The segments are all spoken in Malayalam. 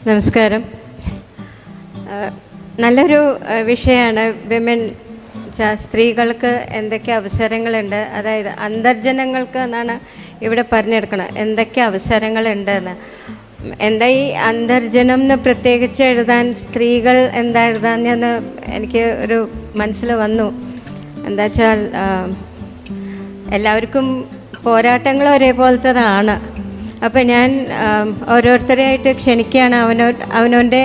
നമസ്കാരം. നല്ലൊരു വിഷയമാണ് വിമൻ. സ്ത്രീകൾക്ക് എന്തൊക്കെ അവസരങ്ങളുണ്ട്, അതായത് അന്തർജനങ്ങൾക്ക് എന്നാണ് ഇവിടെ പറഞ്ഞെടുക്കണം എന്തൊക്കെ അവസരങ്ങളുണ്ടെന്ന്. എന്താ ഈ അന്തർജനം എന്ന് പ്രത്യേകിച്ച് എഴുതാൻ സ്ത്രീകൾ എന്താ എഴുതാഞ്ഞെന്ന് എനിക്ക് ഒരു മനസ്സിൽ വന്നു. എന്താ വെച്ചാൽ എല്ലാവർക്കും പോരാട്ടങ്ങൾ ഒരേപോലത്തതാണ്. അപ്പോൾ ഞാൻ ഓരോരുത്തരെയായിട്ട് ക്ഷണിക്കുകയാണ്. അവനവൻ്റെ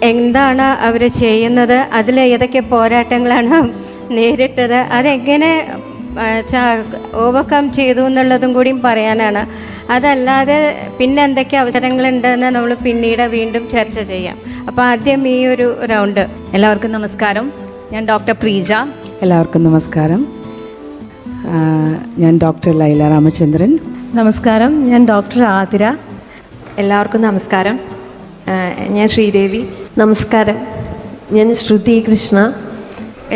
എന്താണ് അവർ ചെയ്യുന്നത്, അതിൽ ഏതൊക്കെ പോരാട്ടങ്ങളാണ് നേരിട്ടത്, അതെങ്ങനെ ഓവർകം ചെയ്തു എന്നുള്ളതും കൂടിയും പറയാനാണ്. അതല്ലാതെ പിന്നെ എന്തൊക്കെ അവസരങ്ങളുണ്ടെന്ന് നമ്മൾ പിന്നീട് വീണ്ടും ചർച്ച ചെയ്യാം. അപ്പോൾ ആദ്യം ഈ ഒരു റൗണ്ട്. എല്ലാവർക്കും നമസ്കാരം. ഞാൻ ഡോക്ടർ പ്രീജ. എല്ലാവർക്കും നമസ്കാരം. ഞാൻ ഡോക്ടർ ലൈല രാമചന്ദ്രൻ. നമസ്കാരം. ഞാൻ ഡോക്ടർ ആതിര. എല്ലാവർക്കും നമസ്കാരം. ഞാൻ ശ്രീദേവി. നമസ്കാരം. ഞാൻ ശ്രുതി കൃഷ്ണ.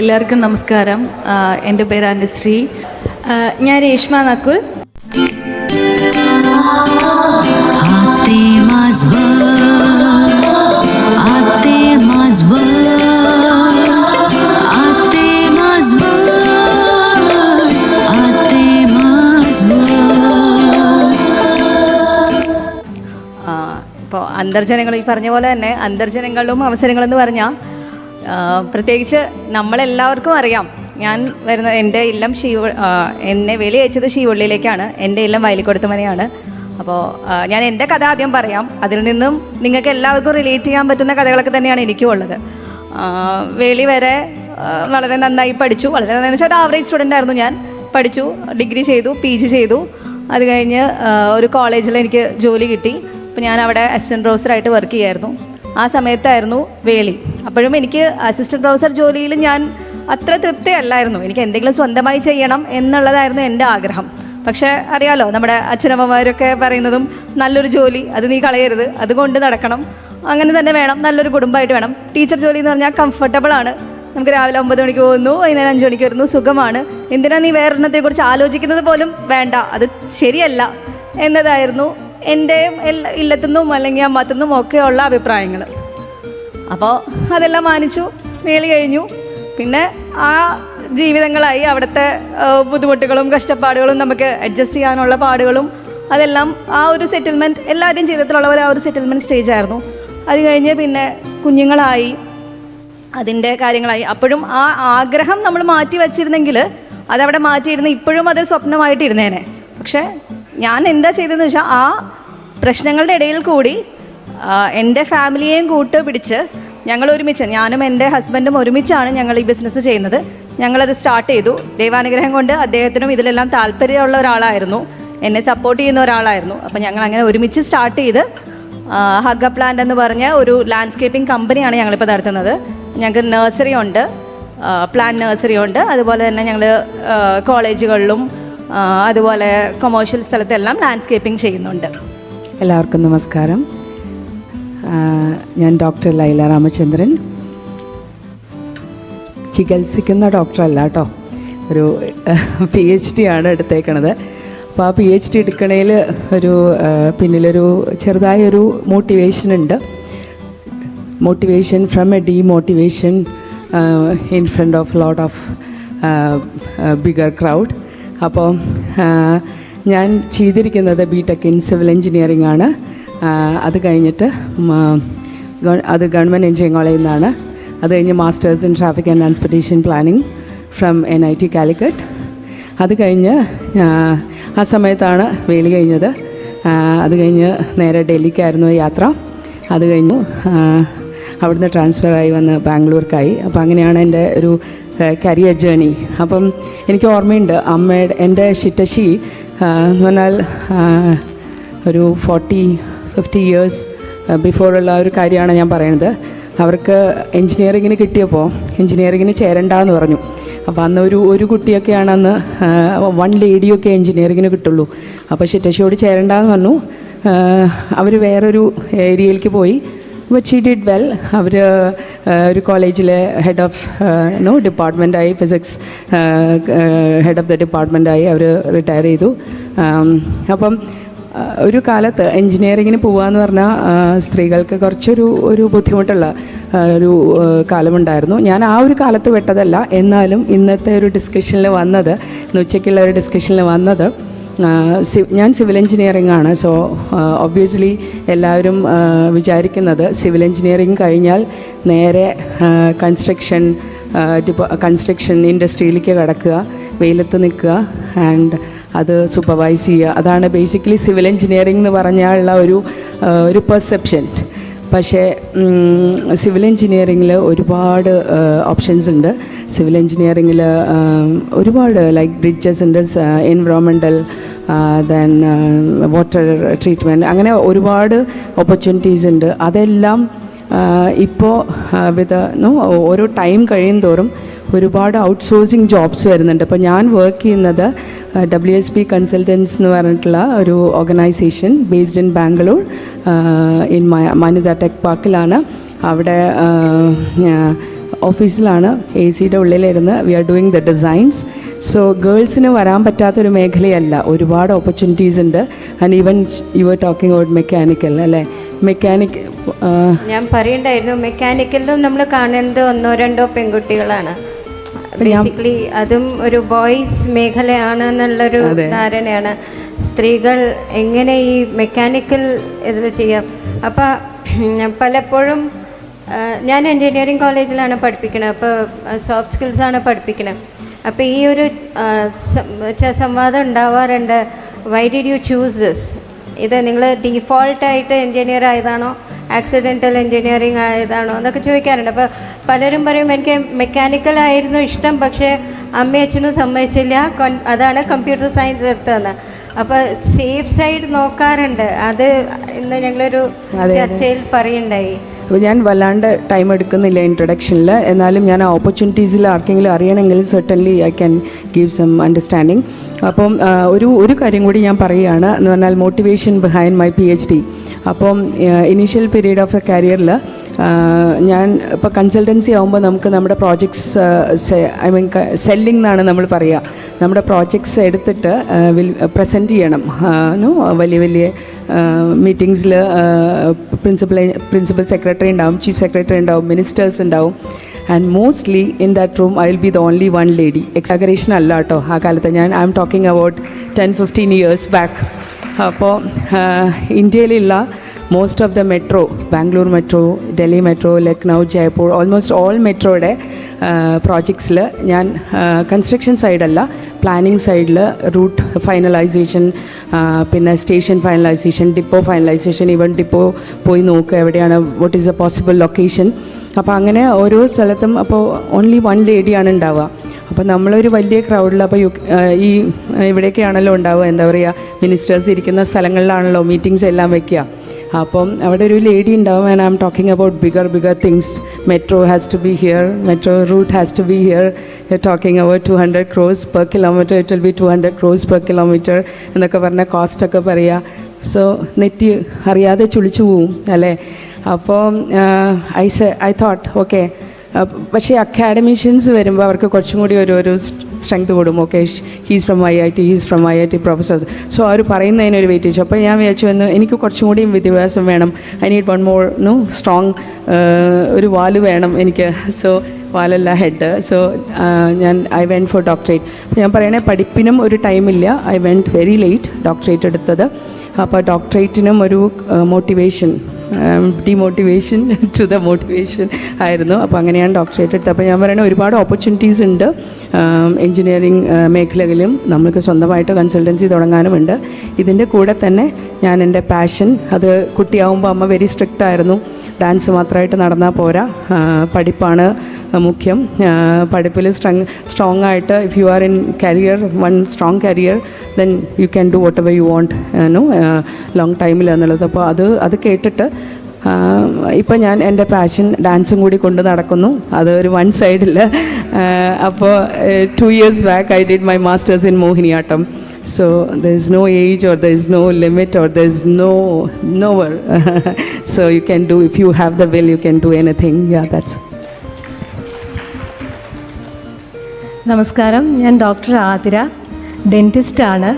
എല്ലാവർക്കും നമസ്കാരം. എൻ്റെ പേര് അനുശ്രീ. ഞാൻ രേഷ്മ നക്കുൽ. ഇപ്പോൾ അന്തർജനങ്ങൾ ഈ പറഞ്ഞ പോലെ തന്നെ അന്തർജനങ്ങളും അവസരങ്ങളെന്ന് പറഞ്ഞാൽ പ്രത്യേകിച്ച് നമ്മളെല്ലാവർക്കും അറിയാം. ഞാൻ വരുന്ന എൻ്റെ ഇല്ലം എന്നെ വേലി അയച്ചത് ശീവള്ളിയിലേക്കാണ്. എൻ്റെ ഇല്ലം വയലിക്കൊടുത്തുമനെയാണ്. അപ്പോൾ ഞാൻ എൻ്റെ കഥ ആദ്യം പറയാം. അതിൽ നിന്നും നിങ്ങൾക്ക് എല്ലാവർക്കും റിലേറ്റ് ചെയ്യാൻ പറ്റുന്ന കഥകളൊക്കെ തന്നെയാണ് എനിക്കും ഉള്ളത്. വേലി വരെ വളരെ നന്നായി പഠിച്ചു. വളരെ നന്നായി വെച്ചാൽ ഒരു ആവറേജ് സ്റ്റുഡൻ്റ് ആയിരുന്നു ഞാൻ. പഠിച്ചു, ഡിഗ്രി ചെയ്തു, PG ചെയ്തു. അത് കഴിഞ്ഞ് ഒരു കോളേജിൽ എനിക്ക് ജോലി കിട്ടി. അപ്പോൾ ഞാൻ അവിടെ അസിസ്റ്റൻറ്റ് പ്രൊഫസറായിട്ട് വർക്ക് ചെയ്യായിരുന്നു. ആ സമയത്തായിരുന്നു വേളി. അപ്പോഴും എനിക്ക് അസിസ്റ്റൻറ്റ് പ്രൊഫസർ ജോലിയിൽ ഞാൻ അത്ര തൃപ്തിയല്ലായിരുന്നു. എനിക്ക് എന്തെങ്കിലും സ്വന്തമായി ചെയ്യണം എന്നുള്ളതായിരുന്നു എൻ്റെ ആഗ്രഹം. പക്ഷേ അറിയാലോ, നമ്മുടെ അച്ഛനമ്മമാരൊക്കെ പറയുന്നതും നല്ലൊരു ജോലി അത് നീ കളയരുത്, അതുകൊണ്ട് നടക്കണം, അങ്ങനെ തന്നെ വേണം, നല്ലൊരു കുടുംബമായിട്ട് വേണം. ടീച്ചർ ജോലി എന്ന് പറഞ്ഞാൽ കംഫർട്ടബിളാണ്. നമുക്ക് രാവിലെ 9 മണിക്ക് പോകുന്നു, വൈകുന്നേരം 5 മണിക്ക് വരുന്നു, സുഖമാണ്. എന്തിനാ നീ വേറൊരെണ്ണത്തെക്കുറിച്ച് ആലോചിക്കുന്നത് പോലും വേണ്ട, അത് ശരിയല്ല എന്നതായിരുന്നു എൻ്റെയും ഇല്ലത്തുനിന്നും അല്ലെങ്കിൽ അമ്മത്തുനിന്നും ഒക്കെയുള്ള അഭിപ്രായങ്ങൾ. അപ്പോൾ അതെല്ലാം മാനിച്ചു. വേളി കഴിഞ്ഞു. പിന്നെ ആ ജീവിതങ്ങളായി. അവിടുത്തെ ബുദ്ധിമുട്ടുകളും കഷ്ടപ്പാടുകളും നമുക്ക് അഡ്ജസ്റ്റ് ചെയ്യാനുള്ള പാടുകളും അതെല്ലാം ആ ഒരു സെറ്റിൽമെൻറ്റ്, എല്ലാവരുടെയും ജീവിതത്തിലുള്ളവർ ആ ഒരു സെറ്റിൽമെൻറ്റ് സ്റ്റേജ് ആയിരുന്നു. അത് കഴിഞ്ഞ് പിന്നെ കുഞ്ഞുങ്ങളായി, അതിൻ്റെ കാര്യങ്ങളായി. അപ്പോഴും ആ ആഗ്രഹം നമ്മൾ മാറ്റി വച്ചിരുന്നെങ്കിൽ അതവിടെ മാറ്റിയിരുന്ന് ഇപ്പോഴും അതൊരു സ്വപ്നമായിട്ടിരുന്നേനെ. പക്ഷേ ഞാൻ എന്താ ചെയ്തതെന്ന് വെച്ചാൽ ആ പ്രശ്നങ്ങളുടെ ഇടയിൽ കൂടി എൻ്റെ ഫാമിലിയെയും കൂട്ട് പിടിച്ച് ഞങ്ങൾ ഒരുമിച്ച്, ഞാനും എൻ്റെ ഹസ്ബൻഡും ഒരുമിച്ചാണ് ഞങ്ങൾ ഈ ബിസിനസ് ചെയ്യുന്നത്. ഞങ്ങളത് സ്റ്റാർട്ട് ചെയ്തു. ദൈവാനുഗ്രഹം കൊണ്ട് അദ്ദേഹത്തിനും ഇതിലെല്ലാം താല്പര്യമുള്ള ഒരാളായിരുന്നു, എന്നെ സപ്പോർട്ട് ചെയ്യുന്ന ഒരാളായിരുന്നു. അപ്പോൾ ഞങ്ങൾ അങ്ങനെ ഒരുമിച്ച് സ്റ്റാർട്ട് ചെയ്ത് ഹഗ് പ്ലാന്റ് എന്ന് പറഞ്ഞ ഒരു ലാൻഡ്സ്കേപ്പിംഗ് കമ്പനിയാണ് ഞങ്ങളിപ്പോൾ നടത്തുന്നത്. ഞങ്ങൾക്ക് നഴ്സറി ഉണ്ട്, പ്ലാൻ നഴ്സറി ഉണ്ട്. അതുപോലെ തന്നെ ഞങ്ങൾ കോളേജുകളിലും അതുപോലെ കൊമേഴ്ഷ്യൽ സ്ഥലത്തെല്ലാം ലാൻഡ്സ്കേപ്പിംഗ് ചെയ്യുന്നുണ്ട്. എല്ലാവർക്കും നമസ്കാരം. ഞാൻ ഡോക്ടർ ലൈല രാമചന്ദ്രൻ. ചികിത്സിക്കുന്ന ഡോക്ടറല്ല കേട്ടോ, ഒരു PhD ആണ് എടുത്തേക്കണത്. അപ്പോൾ ആ PhD എടുക്കണേൽ ഒരു പിന്നിലൊരു ചെറുതായൊരു മോട്ടിവേഷൻ ഉണ്ട്. Motivation from a demotivation in front of lot of bigger crowd. അപ്പോൾ ഞാൻ ചെയ്തിരിക്കുന്നത് BTech ഇൻ സിവിൽ എഞ്ചിനീയറിംഗ് ആണ്. അത് കഴിഞ്ഞിട്ട് അത് ഗവൺമെൻറ് എഞ്ചിനീയറിംഗ് കോളേജിൽ നിന്നാണ്. അത് കഴിഞ്ഞ് masters in traffic and transportation planning from NIT Calicut. അത് കഴിഞ്ഞ് ആ സമയത്താണ് വേളി കഴിഞ്ഞത്. അത് കഴിഞ്ഞ് നേരെ ഡൽഹിക്കായിരുന്നു യാത്ര. അത് കഴിഞ്ഞു അവിടുന്ന് ട്രാൻസ്ഫറായി വന്ന് ബാംഗ്ലൂർക്കായി. അപ്പോൾ അങ്ങനെയാണ് എൻ്റെ ഒരു കരിയർ ജേണി. അപ്പം എനിക്ക് ഓർമ്മയുണ്ട് എൻ്റെ ഷിറ്റശി എന്ന് പറഞ്ഞാൽ ഒരു 40-50 ഇയേഴ്സ് ബിഫോറുള്ള ഒരു കാര്യമാണ് ഞാൻ പറയുന്നത്. അവർക്ക് എൻജിനീയറിങ്ങിന് കിട്ടിയപ്പോൾ എൻജിനീയറിങ്ങിന് ചേരണ്ടെന്ന് പറഞ്ഞു. അപ്പോൾ അന്ന് ഒരു കുട്ടിയൊക്കെയാണ് അന്ന് 1 ലേഡിയൊക്കെ എൻജിനീയറിങ്ങിന് കിട്ടുള്ളൂ. അപ്പോൾ ഷിറ്റശിയോട് ചേരണ്ടെന്ന് പറഞ്ഞു. അവർ വേറൊരു ഏരിയയിലേക്ക് പോയി. But she did well. അവർ ഒരു കോളേജിലെ ഹെഡ് ഓഫ് ഡിപ്പാർട്ട്മെൻറ്റായി, ഫിസിക്സ് ഹെഡ് ഓഫ് ദ ഡിപ്പാർട്ട്മെൻറ്റായി അവർ റിട്ടയർ ചെയ്തു. അപ്പം ഒരു കാലത്ത് എൻജിനീയറിങ്ങിന് പോകാമെന്ന് പറഞ്ഞാൽ സ്ത്രീകൾക്ക് കുറച്ചൊരു ബുദ്ധിമുട്ടുള്ള ഒരു കാലമുണ്ടായിരുന്നു. ഞാൻ ആ ഒരു കാലത്ത് പെട്ടതല്ല. എന്നാലും ഇന്നത്തെ ഒരു ഡിസ്കഷനിൽ വന്നത്, ഇന്ന് ഉച്ചയ്ക്കുള്ള ഒരു ഡിസ്കഷനിൽ വന്നത്, ഞാൻ സിവിൽ എഞ്ചിനീയറിംഗ് ആണ്. സോ ഒബ്വിയസ്ലി എല്ലാവരും വിചാരിക്കുന്നത് സിവിൽ എഞ്ചിനീയറിംഗ് കഴിഞ്ഞാൽ നേരെ കൺസ്ട്രക്ഷൻ ഇൻഡസ്ട്രിയിലേക്ക് കടക്കുക, വെയിലത്ത് നിൽക്കുക ആൻഡ് അത് സൂപ്പർവൈസ് ചെയ്യുക. അതാണ് ബേസിക്കലി സിവിൽ എഞ്ചിനീയറിംഗ് എന്ന് പറഞ്ഞാലുള്ള ഒരു പെർസെപ്ഷൻ. പക്ഷേ സിവിൽ എഞ്ചിനീയറിങ്ങിൽ ഒരുപാട് ഓപ്ഷൻസ് ഉണ്ട്. സിവിൽ എഞ്ചിനീയറിങ്ങിൽ ഒരുപാട് ലൈക്ക് ബ്രിഡ്ജസ് ഉണ്ട്, എൻവിറോൺമെൻറ്റൽ, ദെൻ വാട്ടർ ട്രീറ്റ്മെൻറ്റ്, അങ്ങനെ ഒരുപാട് ഓപ്പർച്യൂണിറ്റീസ് ഉണ്ട്. അതെല്ലാം ഇപ്പോൾ ഓരോ ടൈം കഴിയും തോറും ഒരുപാട് ഔട്ട്സോഴ്സിങ് ജോബ്സ് വരുന്നുണ്ട്. ഇപ്പോൾ ഞാൻ വർക്ക് ചെയ്യുന്നത് WSP കൺസൾട്ടൻസ് എന്ന് പറഞ്ഞിട്ടുള്ള ഒരു organisation based in Bangalore, in Manyata tech പാർക്കിലാണ്. അവിടെ ഓഫീസിലാണ്, AC-യുടെ ഉള്ളിലിരുന്ന് we are doing the designs. So ഗേൾസിന് വരാൻ പറ്റാത്തൊരു മേഖലയല്ല, ഒരുപാട് ഓപ്പർച്യൂണിറ്റീസ് ഉണ്ട്. And even you are talking about mechanical അല്ലേ, ഞാൻ പറയണ്ടായിരുന്നു, മെക്കാനിക്കലിലും നമ്മൾ കാണേണ്ടത് 1-2 പെൺകുട്ടികളാണ്. ബേസിക്കലി അതും ഒരു ബോയ്സ് മേഖലയാണ് എന്നുള്ളൊരു ധാരണയാണ്. സ്ത്രീകൾ എങ്ങനെ ഈ മെക്കാനിക്കൽ ഇതിൽ ചെയ്യാം? അപ്പം പലപ്പോഴും ഞാൻ എൻജിനീയറിംഗ് കോളേജിലാണ് പഠിപ്പിക്കുന്നത്, അപ്പോൾ സോഫ്റ്റ് സ്കിൽസാണ് പഠിപ്പിക്കുന്നത്. അപ്പോൾ ഈ ഒരു സംവാദം ഉണ്ടാവാറുണ്ട്, why did you choose this? ഇത് നിങ്ങൾ ഡീഫോൾട്ടായിട്ട് എൻജിനീയർ ആയതാണോ, ആക്സിഡൻ്റൽ എൻജിനീയറിംഗ് ആയതാണോ എന്നൊക്കെ ചോദിക്കാറുണ്ട്. അപ്പോൾ പലരും പറയും എനിക്ക് മെക്കാനിക്കൽ ആയിരുന്നു ഇഷ്ടം, പക്ഷേ അമ്മയും അച്ഛനും സമ്മതിച്ചില്ല, അതാണ് കമ്പ്യൂട്ടർ സയൻസ് എടുത്തതെന്ന്. അപ്പോൾ സേഫ് സൈഡ് നോക്കാറുണ്ട്. അത് ഇന്ന് ഞങ്ങളൊരു ചർച്ചയിൽ പറയുണ്ടായി. അപ്പോൾ ഞാൻ വല്ലാണ്ട് ടൈം എടുക്കുന്നില്ല ഇൻട്രൊഡക്ഷനിൽ, എന്നാലും ഞാൻ ആ ഓപ്പർച്യൂണിറ്റീസിൽ ആർക്കെങ്കിലും അറിയണമെങ്കിൽ certainly I can give some understanding. അപ്പം ഒരു കാര്യം കൂടി ഞാൻ പറയുകയാണ്, എന്ന് പറഞ്ഞാൽ മോട്ടിവേഷൻ ബിഹൈൻഡ് മൈ PhD. അപ്പം ഇനീഷ്യൽ പീരീഡ് ഓഫ് എ കരിയറിൽ ഞാൻ ഇപ്പോൾ കൺസൾട്ടൻസി ആകുമ്പോൾ നമുക്ക് നമ്മുടെ പ്രോജക്ട്സ് സെല്ലിംഗ് എന്നാണ് നമ്മൾ പറയുക. നമ്മുടെ പ്രോജക്ട്സ് എടുത്തിട്ട് പ്രസൻറ്റ് ചെയ്യണം വലിയ വലിയ മീറ്റിങ്സിൽ. പ്രിൻസിപ്പൽ സെക്രട്ടറി ഉണ്ടാവും, ചീഫ് സെക്രട്ടറി ഉണ്ടാവും, മിനിസ്റ്റേഴ്സ് ഉണ്ടാവും. And mostly in that room I will be the only one lady. Exaggeration അല്ല കേട്ടോ, ആ കാലത്ത് I'm talking about 10-15 years back. അപ്പോൾ ഇന്ത്യയിലുള്ള most of the metro, Bangalore metro, Delhi metro, Lucknow, Jaipur, almost all മെട്രോയുടെ പ്രോജക്ട്സിൽ ഞാൻ കൺസ്ട്രക്ഷൻ സൈഡല്ല, പ്ലാനിങ് സൈഡിൽ റൂട്ട് ഫൈനലൈസേഷൻ, പിന്നെ station finalisation, depot finalisation, even depot പോയി നോക്കുക എവിടെയാണ്, what is A possible location. അപ്പോൾ അങ്ങനെ ഓരോ സ്ഥലത്തും അപ്പോൾ ഓൺലി വൺ ലേഡിയാണ് ഉണ്ടാവുക. അപ്പോൾ നമ്മളൊരു വലിയ ക്രൗഡിൽ, അപ്പോൾ ഈ ഇവിടെയൊക്കെയാണല്ലോ ഉണ്ടാവുക, എന്താ പറയുക, മിനിസ്റ്റേഴ്സ് ഇരിക്കുന്ന സ്ഥലങ്ങളിലാണല്ലോ മീറ്റിങ്സ് എല്ലാം വെക്കുക. അപ്പം അവിടെ ഒരു ലേഡി ഉണ്ടാവും. And I'm talking about bigger things. Metro has to be here, metro route has to be here. You talking about 200 crores per kilometer, it will be 200 crores per kilometer എന്നൊക്കെ പറഞ്ഞ കോസ്റ്റൊക്കെ പറയുക. സോ നെറ്റ് അറിയാതെ ചുളിച്ചു പോവും അല്ലേ. അപ്പോൾ ഐ തോട്ട് ഓക്കെ. പക്ഷേ അക്കാഡമിഷ്യൻസ് വരുമ്പോൾ അവർക്ക് കുറച്ചും കൂടി ഒരു സ്ട്രെങ്ത് കൂടും. Okay, he's from IIT, he's from IIT professors. So അവർ പറയുന്നതിനൊരു വെയിറ്റേജ്. അപ്പോൾ ഞാൻ വിചാരിച്ചു എനിക്ക് കുറച്ചും കൂടിയും വിദ്യാഭ്യാസം വേണം. I need one more strong ഒരു വാല് വേണം എനിക്ക്. സോ വാലല്ല head. So I went for doctorate. ഞാൻ പറയണേ പഠിപ്പിനും ഒരു ടൈമില്ല. I went very late doctorate എടുത്തത്. അപ്പോൾ ഡോക്ടറേറ്റിനും ഒരു motivation, demotivation to the motivation ആയിരുന്നു. അപ്പോൾ അങ്ങനെയാണ് ഡോക്ടറേറ്റ് എടുത്തത്. അപ്പോൾ ഞാൻ പറയുന്നത് ഒരുപാട് ഓപ്പർച്യൂണിറ്റീസ് ഉണ്ട് എൻജിനീയറിംഗ് മേഖലകളിലും. നമ്മൾക്ക് സ്വന്തമായിട്ട് കൺസൾട്ടൻസി തുടങ്ങാനുമുണ്ട്. ഇതിൻ്റെ കൂടെ തന്നെ ഞാൻ എൻ്റെ പാഷൻ, അത് കുട്ടിയാവുമ്പോൾ അമ്മ വെരി സ്ട്രിക്റ്റ് ആയിരുന്നു. ഡാൻസ് മാത്രമായിട്ട് നടന്നാൽ പോരാ, പഠിപ്പാണ് മുഖ്യം. പഠിപ്പിൽ സ്ട്രോങ് ആയിട്ട്, if you are in career, one strong career, then you can do whatever you want long ടൈമിൽ എന്നുള്ളത്. അപ്പോൾ അത് കേട്ടിട്ട് ഇപ്പം ഞാൻ എൻ്റെ പാഷൻ ഡാൻസും കൂടി കൊണ്ട് നടക്കുന്നു. അത് ഒരു വൺ സൈഡിൽ. അപ്പോൾ 2 years back I did my masters in Mohiniyattam. So there is no age or there is no limit or there is nowhere. So you can do, if you have the will, you can do anything. Yeah, that's. നമസ്കാരം, ഞാൻ ഡോക്ടർ ആതിര, ഡെൻറ്റിസ്റ്റാണ്.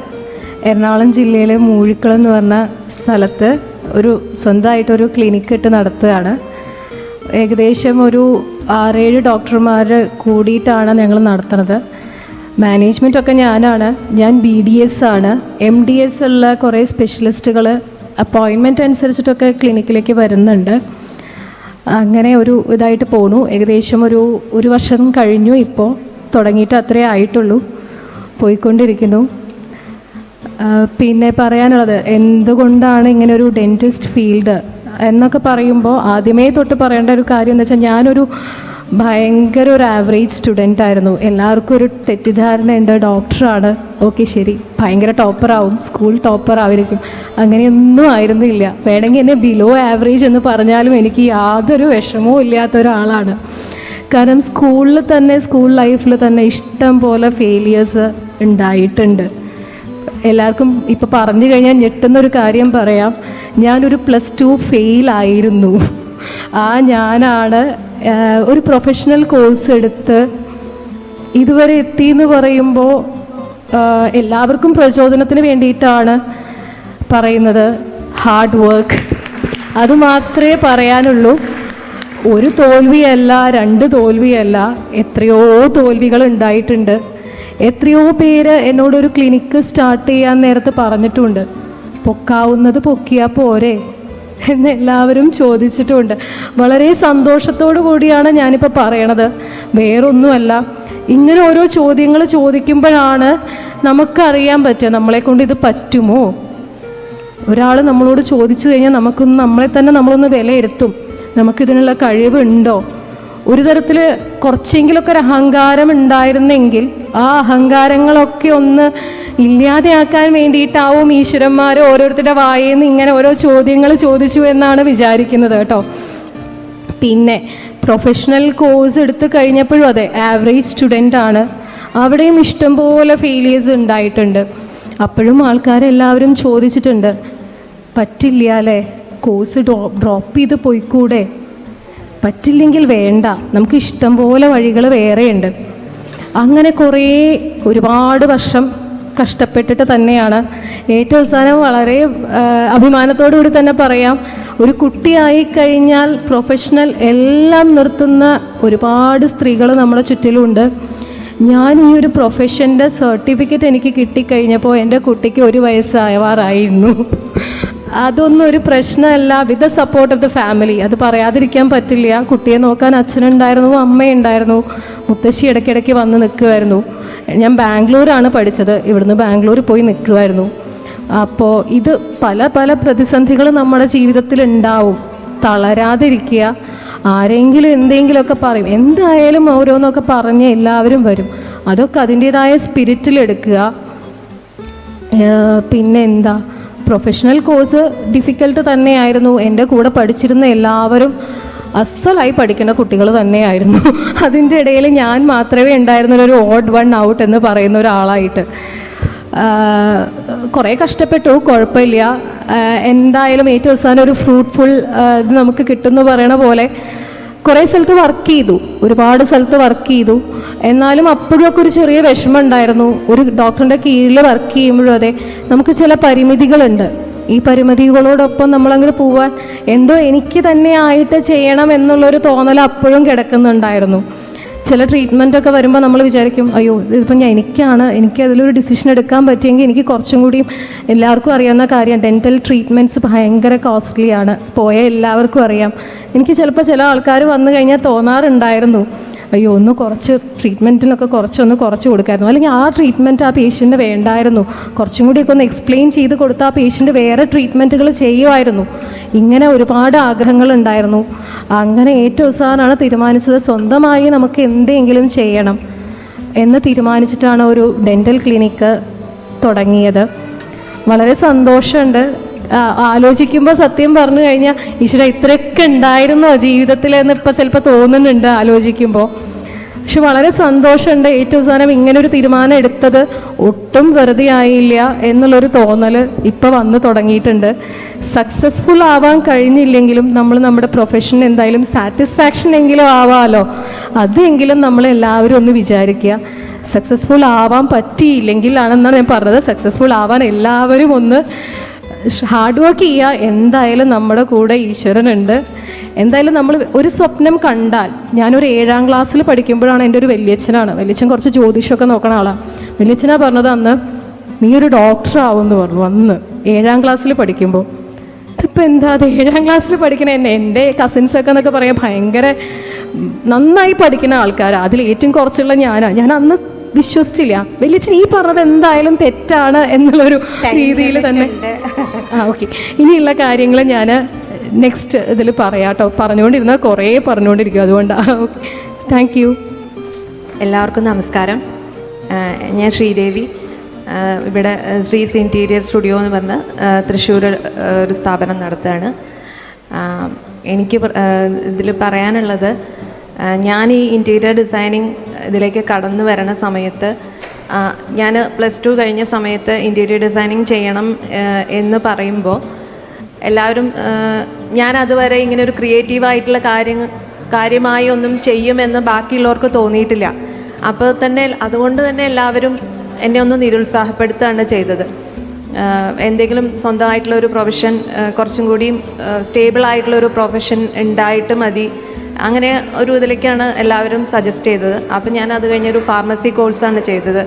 എറണാകുളം ജില്ലയിലെ മൂഴിക്കുളം എന്ന് പറഞ്ഞ സ്ഥലത്ത് ഒരു സ്വന്തമായിട്ടൊരു ക്ലിനിക്ക് ഇട്ട് നടത്തുകയാണ്. ഏകദേശം ഒരു 6-7 ഡോക്ടർമാർ കൂടിയിട്ടാണ് ഞങ്ങൾ നടത്തുന്നത്. മാനേജ്മെൻറ്റൊക്കെ ഞാൻ BDS ആണ്. MDS ഉള്ള കുറേ സ്പെഷ്യലിസ്റ്റുകൾ അപ്പോയിൻമെൻറ്റ് അനുസരിച്ചിട്ടൊക്കെ ക്ലിനിക്കിലേക്ക് വരുന്നുണ്ട്. അങ്ങനെ ഒരു ഇതായിട്ട് പോണു. ഏകദേശം ഒരു വർഷം കഴിഞ്ഞു. ഇപ്പോൾ തുടങ്ങിയിട്ട് അത്രേ ആയിട്ടുള്ളൂ, പോയിക്കൊണ്ടിരിക്കുന്നു. പിന്നെ പറയാനുള്ളത്, എന്തുകൊണ്ടാണ് ഇങ്ങനെ ഒരു ഡെൻറ്റിസ്റ്റ് ഫീൽഡ് എന്നൊക്കെ പറയുമ്പോൾ ആദ്യമേ തൊട്ട് പറയേണ്ട ഒരു കാര്യം എന്ന് വെച്ചാൽ ഞാനൊരു ഭയങ്കര ഒരു ആവറേജ് സ്റ്റുഡൻ്റ് ആയിരുന്നു. എല്ലാവർക്കും ഒരു തെറ്റിദ്ധാരണയുണ്ട്, ഡോക്ടറാണ്, ഓക്കെ ശരി ഭയങ്കര ടോപ്പറാവും, സ്കൂൾ ടോപ്പർ ആയിരിക്കും. അങ്ങനെയൊന്നും ആയിരുന്നില്ല. വേണമെങ്കിൽ എന്നെ ബിലോ ആവറേജ് എന്ന് പറഞ്ഞാലും എനിക്ക് യാതൊരു വിഷമവും ഇല്ലാത്ത ഒരാളാണ്. കാരണം സ്കൂൾ ലൈഫിൽ തന്നെ ഇഷ്ടം പോലെ ഫെയിലിയേഴ്സ് ഉണ്ടായിട്ടുണ്ട്. എല്ലാവർക്കും ഇപ്പോൾ പറഞ്ഞു കഴിഞ്ഞാൽ ഞെട്ടുന്നൊരു കാര്യം പറയാം, ഞാനൊരു +2 ഫെയിലായിരുന്നു. ഞാനാണ് ഒരു പ്രൊഫഷണൽ കോഴ്സ് എടുത്ത് ഇതുവരെ എത്തിയെന്ന് പറയുമ്പോൾ എല്ലാവർക്കും പ്രചോദനത്തിന് വേണ്ടിയിട്ടാണ് പറയുന്നത്. ഹാർഡ് വർക്ക്, അതുമാത്രമേ പറയാനുള്ളൂ. ഒരു തോൽവിയല്ല, 2 തോൽവിയല്ല, എത്രയോ തോൽവികൾ ഉണ്ടായിട്ടുണ്ട്. എത്രയോ പേര് എന്നോടൊരു ക്ലിനിക്ക് സ്റ്റാർട്ട് ചെയ്യാൻ നേരത്ത് പറഞ്ഞിട്ടുണ്ട്, പൊക്കാവുന്നത് പൊക്കിയാൽ പോരെ എന്ന് എല്ലാവരും ചോദിച്ചിട്ടുമുണ്ട്. വളരെ സന്തോഷത്തോടു കൂടിയാണ് ഞാനിപ്പോൾ പറയണത്, വേറൊന്നുമല്ല. ഇങ്ങനെ ഓരോ ചോദ്യങ്ങൾ ചോദിക്കുമ്പോഴാണ് നമുക്കറിയാൻ പറ്റുക നമ്മളെക്കൊണ്ട് ഇത് പറ്റുമോ. ഒരാൾ നമ്മളോട് ചോദിച്ചു കഴിഞ്ഞാൽ നമ്മളെ തന്നെ നമ്മളൊന്ന് വിലയിരുത്തും, നമുക്കിതിനുള്ള കഴിവുണ്ടോ. ഒരു തരത്തിൽ കുറച്ചെങ്കിലൊക്കെ ഒരു അഹങ്കാരം ഉണ്ടായിരുന്നെങ്കിൽ ആ അഹങ്കാരങ്ങളൊക്കെ ഒന്ന് ഇല്ലാതെയാക്കാൻ വേണ്ടിയിട്ടാവും ഈശ്വരന്മാർ ഓരോരുത്തരുടെ വായേന്ന് ഇങ്ങനെ ഓരോ ചോദ്യങ്ങൾ ചോദിച്ചു എന്നാണ് വിചാരിക്കുന്നത് കേട്ടോ. പിന്നെ പ്രൊഫഷണൽ കോഴ്സ് എടുത്ത് കഴിഞ്ഞപ്പോഴും അതെ, ആവറേജ് സ്റ്റുഡൻ്റ് ആണ്. അവിടെയും ഇഷ്ടംപോലെ ഫെയിലിയേഴ്സ് ഉണ്ടായിട്ടുണ്ട്. അപ്പോഴും ആൾക്കാരെല്ലാവരും ചോദിച്ചിട്ടുണ്ട്, പറ്റില്ല അല്ലേ, കോഴ്സ് ഡ്രോപ്പ് ചെയ്ത് പോയിക്കൂടെ, പറ്റില്ലെങ്കിൽ വേണ്ട, നമുക്ക് ഇഷ്ടം പോലെ വഴികൾ വേറെയുണ്ട്. അങ്ങനെ ഒരുപാട് വർഷം കഷ്ടപ്പെട്ടിട്ട് തന്നെയാണ് ഏറ്റവും അവസാനം വളരെ അഭിമാനത്തോടു കൂടി തന്നെ പറയാം, ഒരു കുട്ടിയായി കഴിഞ്ഞാൽ പ്രൊഫഷണൽ എല്ലാം നിർത്തുന്ന ഒരുപാട് സ്ത്രീകൾ നമ്മുടെ ചുറ്റിലുമുണ്ട്. ഞാൻ ഈ ഒരു പ്രൊഫഷൻ്റെ സർട്ടിഫിക്കറ്റ് എനിക്ക് കിട്ടിക്കഴിഞ്ഞപ്പോൾ എൻ്റെ കുട്ടിക്ക് 1 വയസ്സാവാറായിരുന്നു. അതൊന്നും ഒരു പ്രശ്നമല്ല, with the support of the family. അത് പറയാതിരിക്കാൻ പറ്റില്ല. കുട്ടിയെ നോക്കാൻ അച്ഛനുണ്ടായിരുന്നു, അമ്മയുണ്ടായിരുന്നു, മുത്തശ്ശി ഇടയ്ക്കിടയ്ക്ക് വന്ന് നിൽക്കുമായിരുന്നു. ഞാൻ ബാംഗ്ലൂരാണ് പഠിച്ചത്, ഇവിടുന്ന് ബാംഗ്ലൂർ പോയി നിൽക്കുമായിരുന്നു. അപ്പോൾ ഇത് പല പ്രതിസന്ധികൾ നമ്മുടെ ജീവിതത്തിൽ ഉണ്ടാവും. തളരാതിരിക്കുക. ആരെങ്കിലും എന്തെങ്കിലുമൊക്കെ പറയും, എന്തായാലും ഓരോന്നൊക്കെ പറഞ്ഞ് എല്ലാവരും വരും. അതൊക്കെ അതിൻ്റേതായ സ്പിരിറ്റിലെടുക്കുക. പിന്നെ എന്താ, പ്രൊഫഷണൽ കോഴ്സ് ഡിഫിക്കൽട്ട് തന്നെയായിരുന്നു. എൻ്റെ കൂടെ പഠിച്ചിരുന്ന എല്ലാവരും അസലായി പഠിക്കുന്ന കുട്ടികൾ തന്നെയായിരുന്നു. അതിൻ്റെ ഇടയിൽ ഞാൻ മാത്രമേ ഉണ്ടായിരുന്നൊരു ഓഡ് വൺ ഔട്ട് എന്ന് പറയുന്ന ഒരാളായിട്ട്. കുറേ കഷ്ടപ്പെട്ടു, കുഴപ്പമില്ല. എന്തായാലും ഏറ്റവും അവസാനം ഒരു ഫ്രൂട്ട്ഫുൾ ഇത് നമുക്ക് കിട്ടുമെന്ന് പറയണ പോലെ കുറേ സ്ഥലത്ത് വർക്ക് ചെയ്തു, ഒരുപാട് സ്ഥലത്ത് വർക്ക് ചെയ്തു. എന്നാലും അപ്പോഴൊക്കെ ഒരു ചെറിയ വിഷമം ഉണ്ടായിരുന്നു. ഒരു ഡോക്ടറിൻ്റെ കീഴിൽ വർക്ക് ചെയ്യുമ്പോഴും അതെ, നമുക്ക് ചില പരിമിതികളുണ്ട്. ഈ പരിമിതികളോടൊപ്പം നമ്മളങ്ങനെ പോവാൻ എന്തോ എനിക്ക് തന്നെ ആയിട്ട് ചെയ്യണം എന്നുള്ളൊരു തോന്നൽ അപ്പോഴും കിടക്കുന്നുണ്ടായിരുന്നു. ചില ട്രീറ്റ്മെൻറ്റൊക്കെ വരുമ്പോൾ നമ്മൾ വിചാരിക്കും, അയ്യോ ഇതിപ്പം എനിക്ക് അതിലൊരു ഡിസിഷൻ എടുക്കാൻ പറ്റിയെങ്കിൽ എനിക്ക് കുറച്ചും കൂടിയും. എല്ലാവർക്കും അറിയാവുന്ന കാര്യം, ഡെൻറ്റൽ ട്രീറ്റ്മെൻറ്റ്സ് ഭയങ്കര കോസ്റ്റ്ലിയാണ്, പോയ എല്ലാവർക്കും അറിയാം. എനിക്ക് ചിലപ്പോൾ ചില ആൾക്കാർ വന്നു കഴിഞ്ഞാൽ തോന്നാറുണ്ടായിരുന്നു, അയ്യോ ഒന്ന് കുറച്ച് ട്രീറ്റ്മെൻറ്റിനൊക്കെ കുറച്ച് കൊടുക്കായിരുന്നു, അല്ലെങ്കിൽ ആ ട്രീറ്റ്മെൻറ്റ് ആ പേഷ്യൻ്റ് വേണ്ടായിരുന്നു, കുറച്ചും കൂടിയൊക്കെ ഒന്ന് എക്സ്പ്ലെയിൻ ചെയ്ത് കൊടുത്താൽ ആ പേഷ്യൻ്റ് വേറെ ട്രീറ്റ്മെൻറ്റുകൾ ചെയ്യുമായിരുന്നു. ഇങ്ങനെ ഒരുപാട് ആഗ്രഹങ്ങളുണ്ടായിരുന്നു. അങ്ങനെ ഏറ്റവും അവസാനമാണ് തീരുമാനിച്ചത്, സ്വന്തമായി നമുക്ക് എന്തെങ്കിലും ചെയ്യണം എന്ന് തീരുമാനിച്ചിട്ടാണ് ഒരു ഡെൻ്റൽ ക്ലിനിക്ക് തുടങ്ങിയത്. വളരെ സന്തോഷമുണ്ട്. ആലോചിക്കുമ്പോൾ സത്യം പറഞ്ഞു കഴിഞ്ഞാൽ ഈശ്വര ഇത്രയൊക്കെ ഉണ്ടായിരുന്നോ ജീവിതത്തിൽ എന്ന് ഇപ്പം ചിലപ്പോൾ തോന്നുന്നുണ്ട് ആലോചിക്കുമ്പോൾ. പക്ഷെ വളരെ സന്തോഷമുണ്ട്. ഏറ്റവും അവസാനം ഇങ്ങനൊരു തീരുമാനം എടുത്തത് ഒട്ടും വെറുതെ ആയില്ല എന്നുള്ളൊരു തോന്നൽ ഇപ്പോൾ വന്നു തുടങ്ങിയിട്ടുണ്ട്. സക്സസ്ഫുൾ ആവാൻ കഴിഞ്ഞില്ലെങ്കിലും നമ്മൾ നമ്മുടെ പ്രൊഫഷൻ എന്തായാലും സാറ്റിസ്ഫാക്ഷൻ എങ്കിലും ആവാമല്ലോ, അതെങ്കിലും നമ്മളെല്ലാവരും ഒന്ന് വിചാരിക്കുക. സക്സസ്ഫുൾ ആവാൻ പറ്റിയില്ലെങ്കിലാണെന്നാണ് ഞാൻ പറഞ്ഞത്. സക്സസ്ഫുൾ ആവാൻ എല്ലാവരും ഒന്ന് ഹാർഡ് വർക്ക് ചെയ്യുക. എന്തായാലും നമ്മുടെ കൂടെ ഈശ്വരനുണ്ട്. എന്തായാലും നമ്മൾ ഒരു സ്വപ്നം കണ്ടാൽ, ഞാനൊരു 7ാം ക്ലാസ്സിൽ പഠിക്കുമ്പോഴാണ് എൻ്റെ ഒരു വലിയച്ഛൻ കുറച്ച് ജ്യോതിഷമൊക്കെ നോക്കണ ആളാണ്. വലിയച്ഛനാ പറഞ്ഞത് അന്ന്, നീ ഒരു ഡോക്ടർ ആവുമെന്ന് പറഞ്ഞു. അന്ന് 7ാം ക്ലാസ്സിൽ പഠിക്കുമ്പോൾ. ഇതിപ്പോൾ എന്താ, അത് 7ാം ക്ലാസ്സിൽ പഠിക്കണ എൻ്റെ കസിൻസൊക്കെ എന്നൊക്കെ പറയാൻ ഭയങ്കര നന്നായി പഠിക്കുന്ന ആൾക്കാരാണ്. അതിൽ ഏറ്റവും കുറച്ചുള്ള ഞാൻ അന്ന് വിശ്വസിച്ചില്ല. വലിയച്ഛൻ ഈ പറഞ്ഞത് എന്തായാലും തെറ്റാണ് എന്നുള്ളൊരു രീതിയിൽ തന്നെ. ഓക്കെ, ഇനിയുള്ള കാര്യങ്ങൾ ഞാൻ നെക്സ്റ്റ് ഇതിൽ പറയാം കേട്ടോ. പറഞ്ഞുകൊണ്ടിരുന്നാൽ കുറേ പറഞ്ഞുകൊണ്ടിരിക്കും, അതുകൊണ്ടാണ്. Okay, thank you. എല്ലാവർക്കും നമസ്കാരം. ഞാൻ ശ്രീദേവി. ഇവിടെ ശ്രീസ് ഇൻറ്റീരിയർ സ്റ്റുഡിയോ എന്ന് പറഞ്ഞ് തൃശ്ശൂർ ഒരു സ്ഥാപനം നടത്തുകയാണ്. എനിക്ക് ഇതിൽ പറയാനുള്ളത്, ഞാൻ ഈ ഇൻറ്റീരിയർ ഡിസൈനിങ് ഇതിലേക്ക് കടന്നു വരണ സമയത്ത്, ഞാൻ +2 കഴിഞ്ഞ സമയത്ത് ഇൻറ്റീരിയർ ഡിസൈനിങ് ചെയ്യണം എന്ന് പറയുമ്പോൾ എല്ലാവരും, ഞാൻ അതുവരെ ഇങ്ങനെ ഒരു ക്രിയേറ്റീവായിട്ടുള്ള കാര്യമായി ഒന്നും ചെയ്യുമെന്ന് ബാക്കിയുള്ളവർക്ക് തോന്നിയിട്ടില്ല. അപ്പോൾ തന്നെ അതുകൊണ്ട് തന്നെ എല്ലാവരും എന്നെ ഒന്ന് നിരുത്സാഹപ്പെടുത്തുകയാണ് ചെയ്തത്. എന്തെങ്കിലും സ്വന്തമായിട്ടുള്ള ഒരു പ്രൊഫഷൻ, കുറച്ചും കൂടിയും സ്റ്റേബിളായിട്ടുള്ളൊരു പ്രൊഫഷൻ ഉണ്ടായിട്ട് മതി, അങ്ങനെ ഒരു ഇതിലേക്കാണ് എല്ലാവരും സജസ്റ്റ് ചെയ്തത്. അപ്പം ഞാൻ അത് കഴിഞ്ഞൊരു ഫാർമസി കോഴ്സാണ് ചെയ്തത്.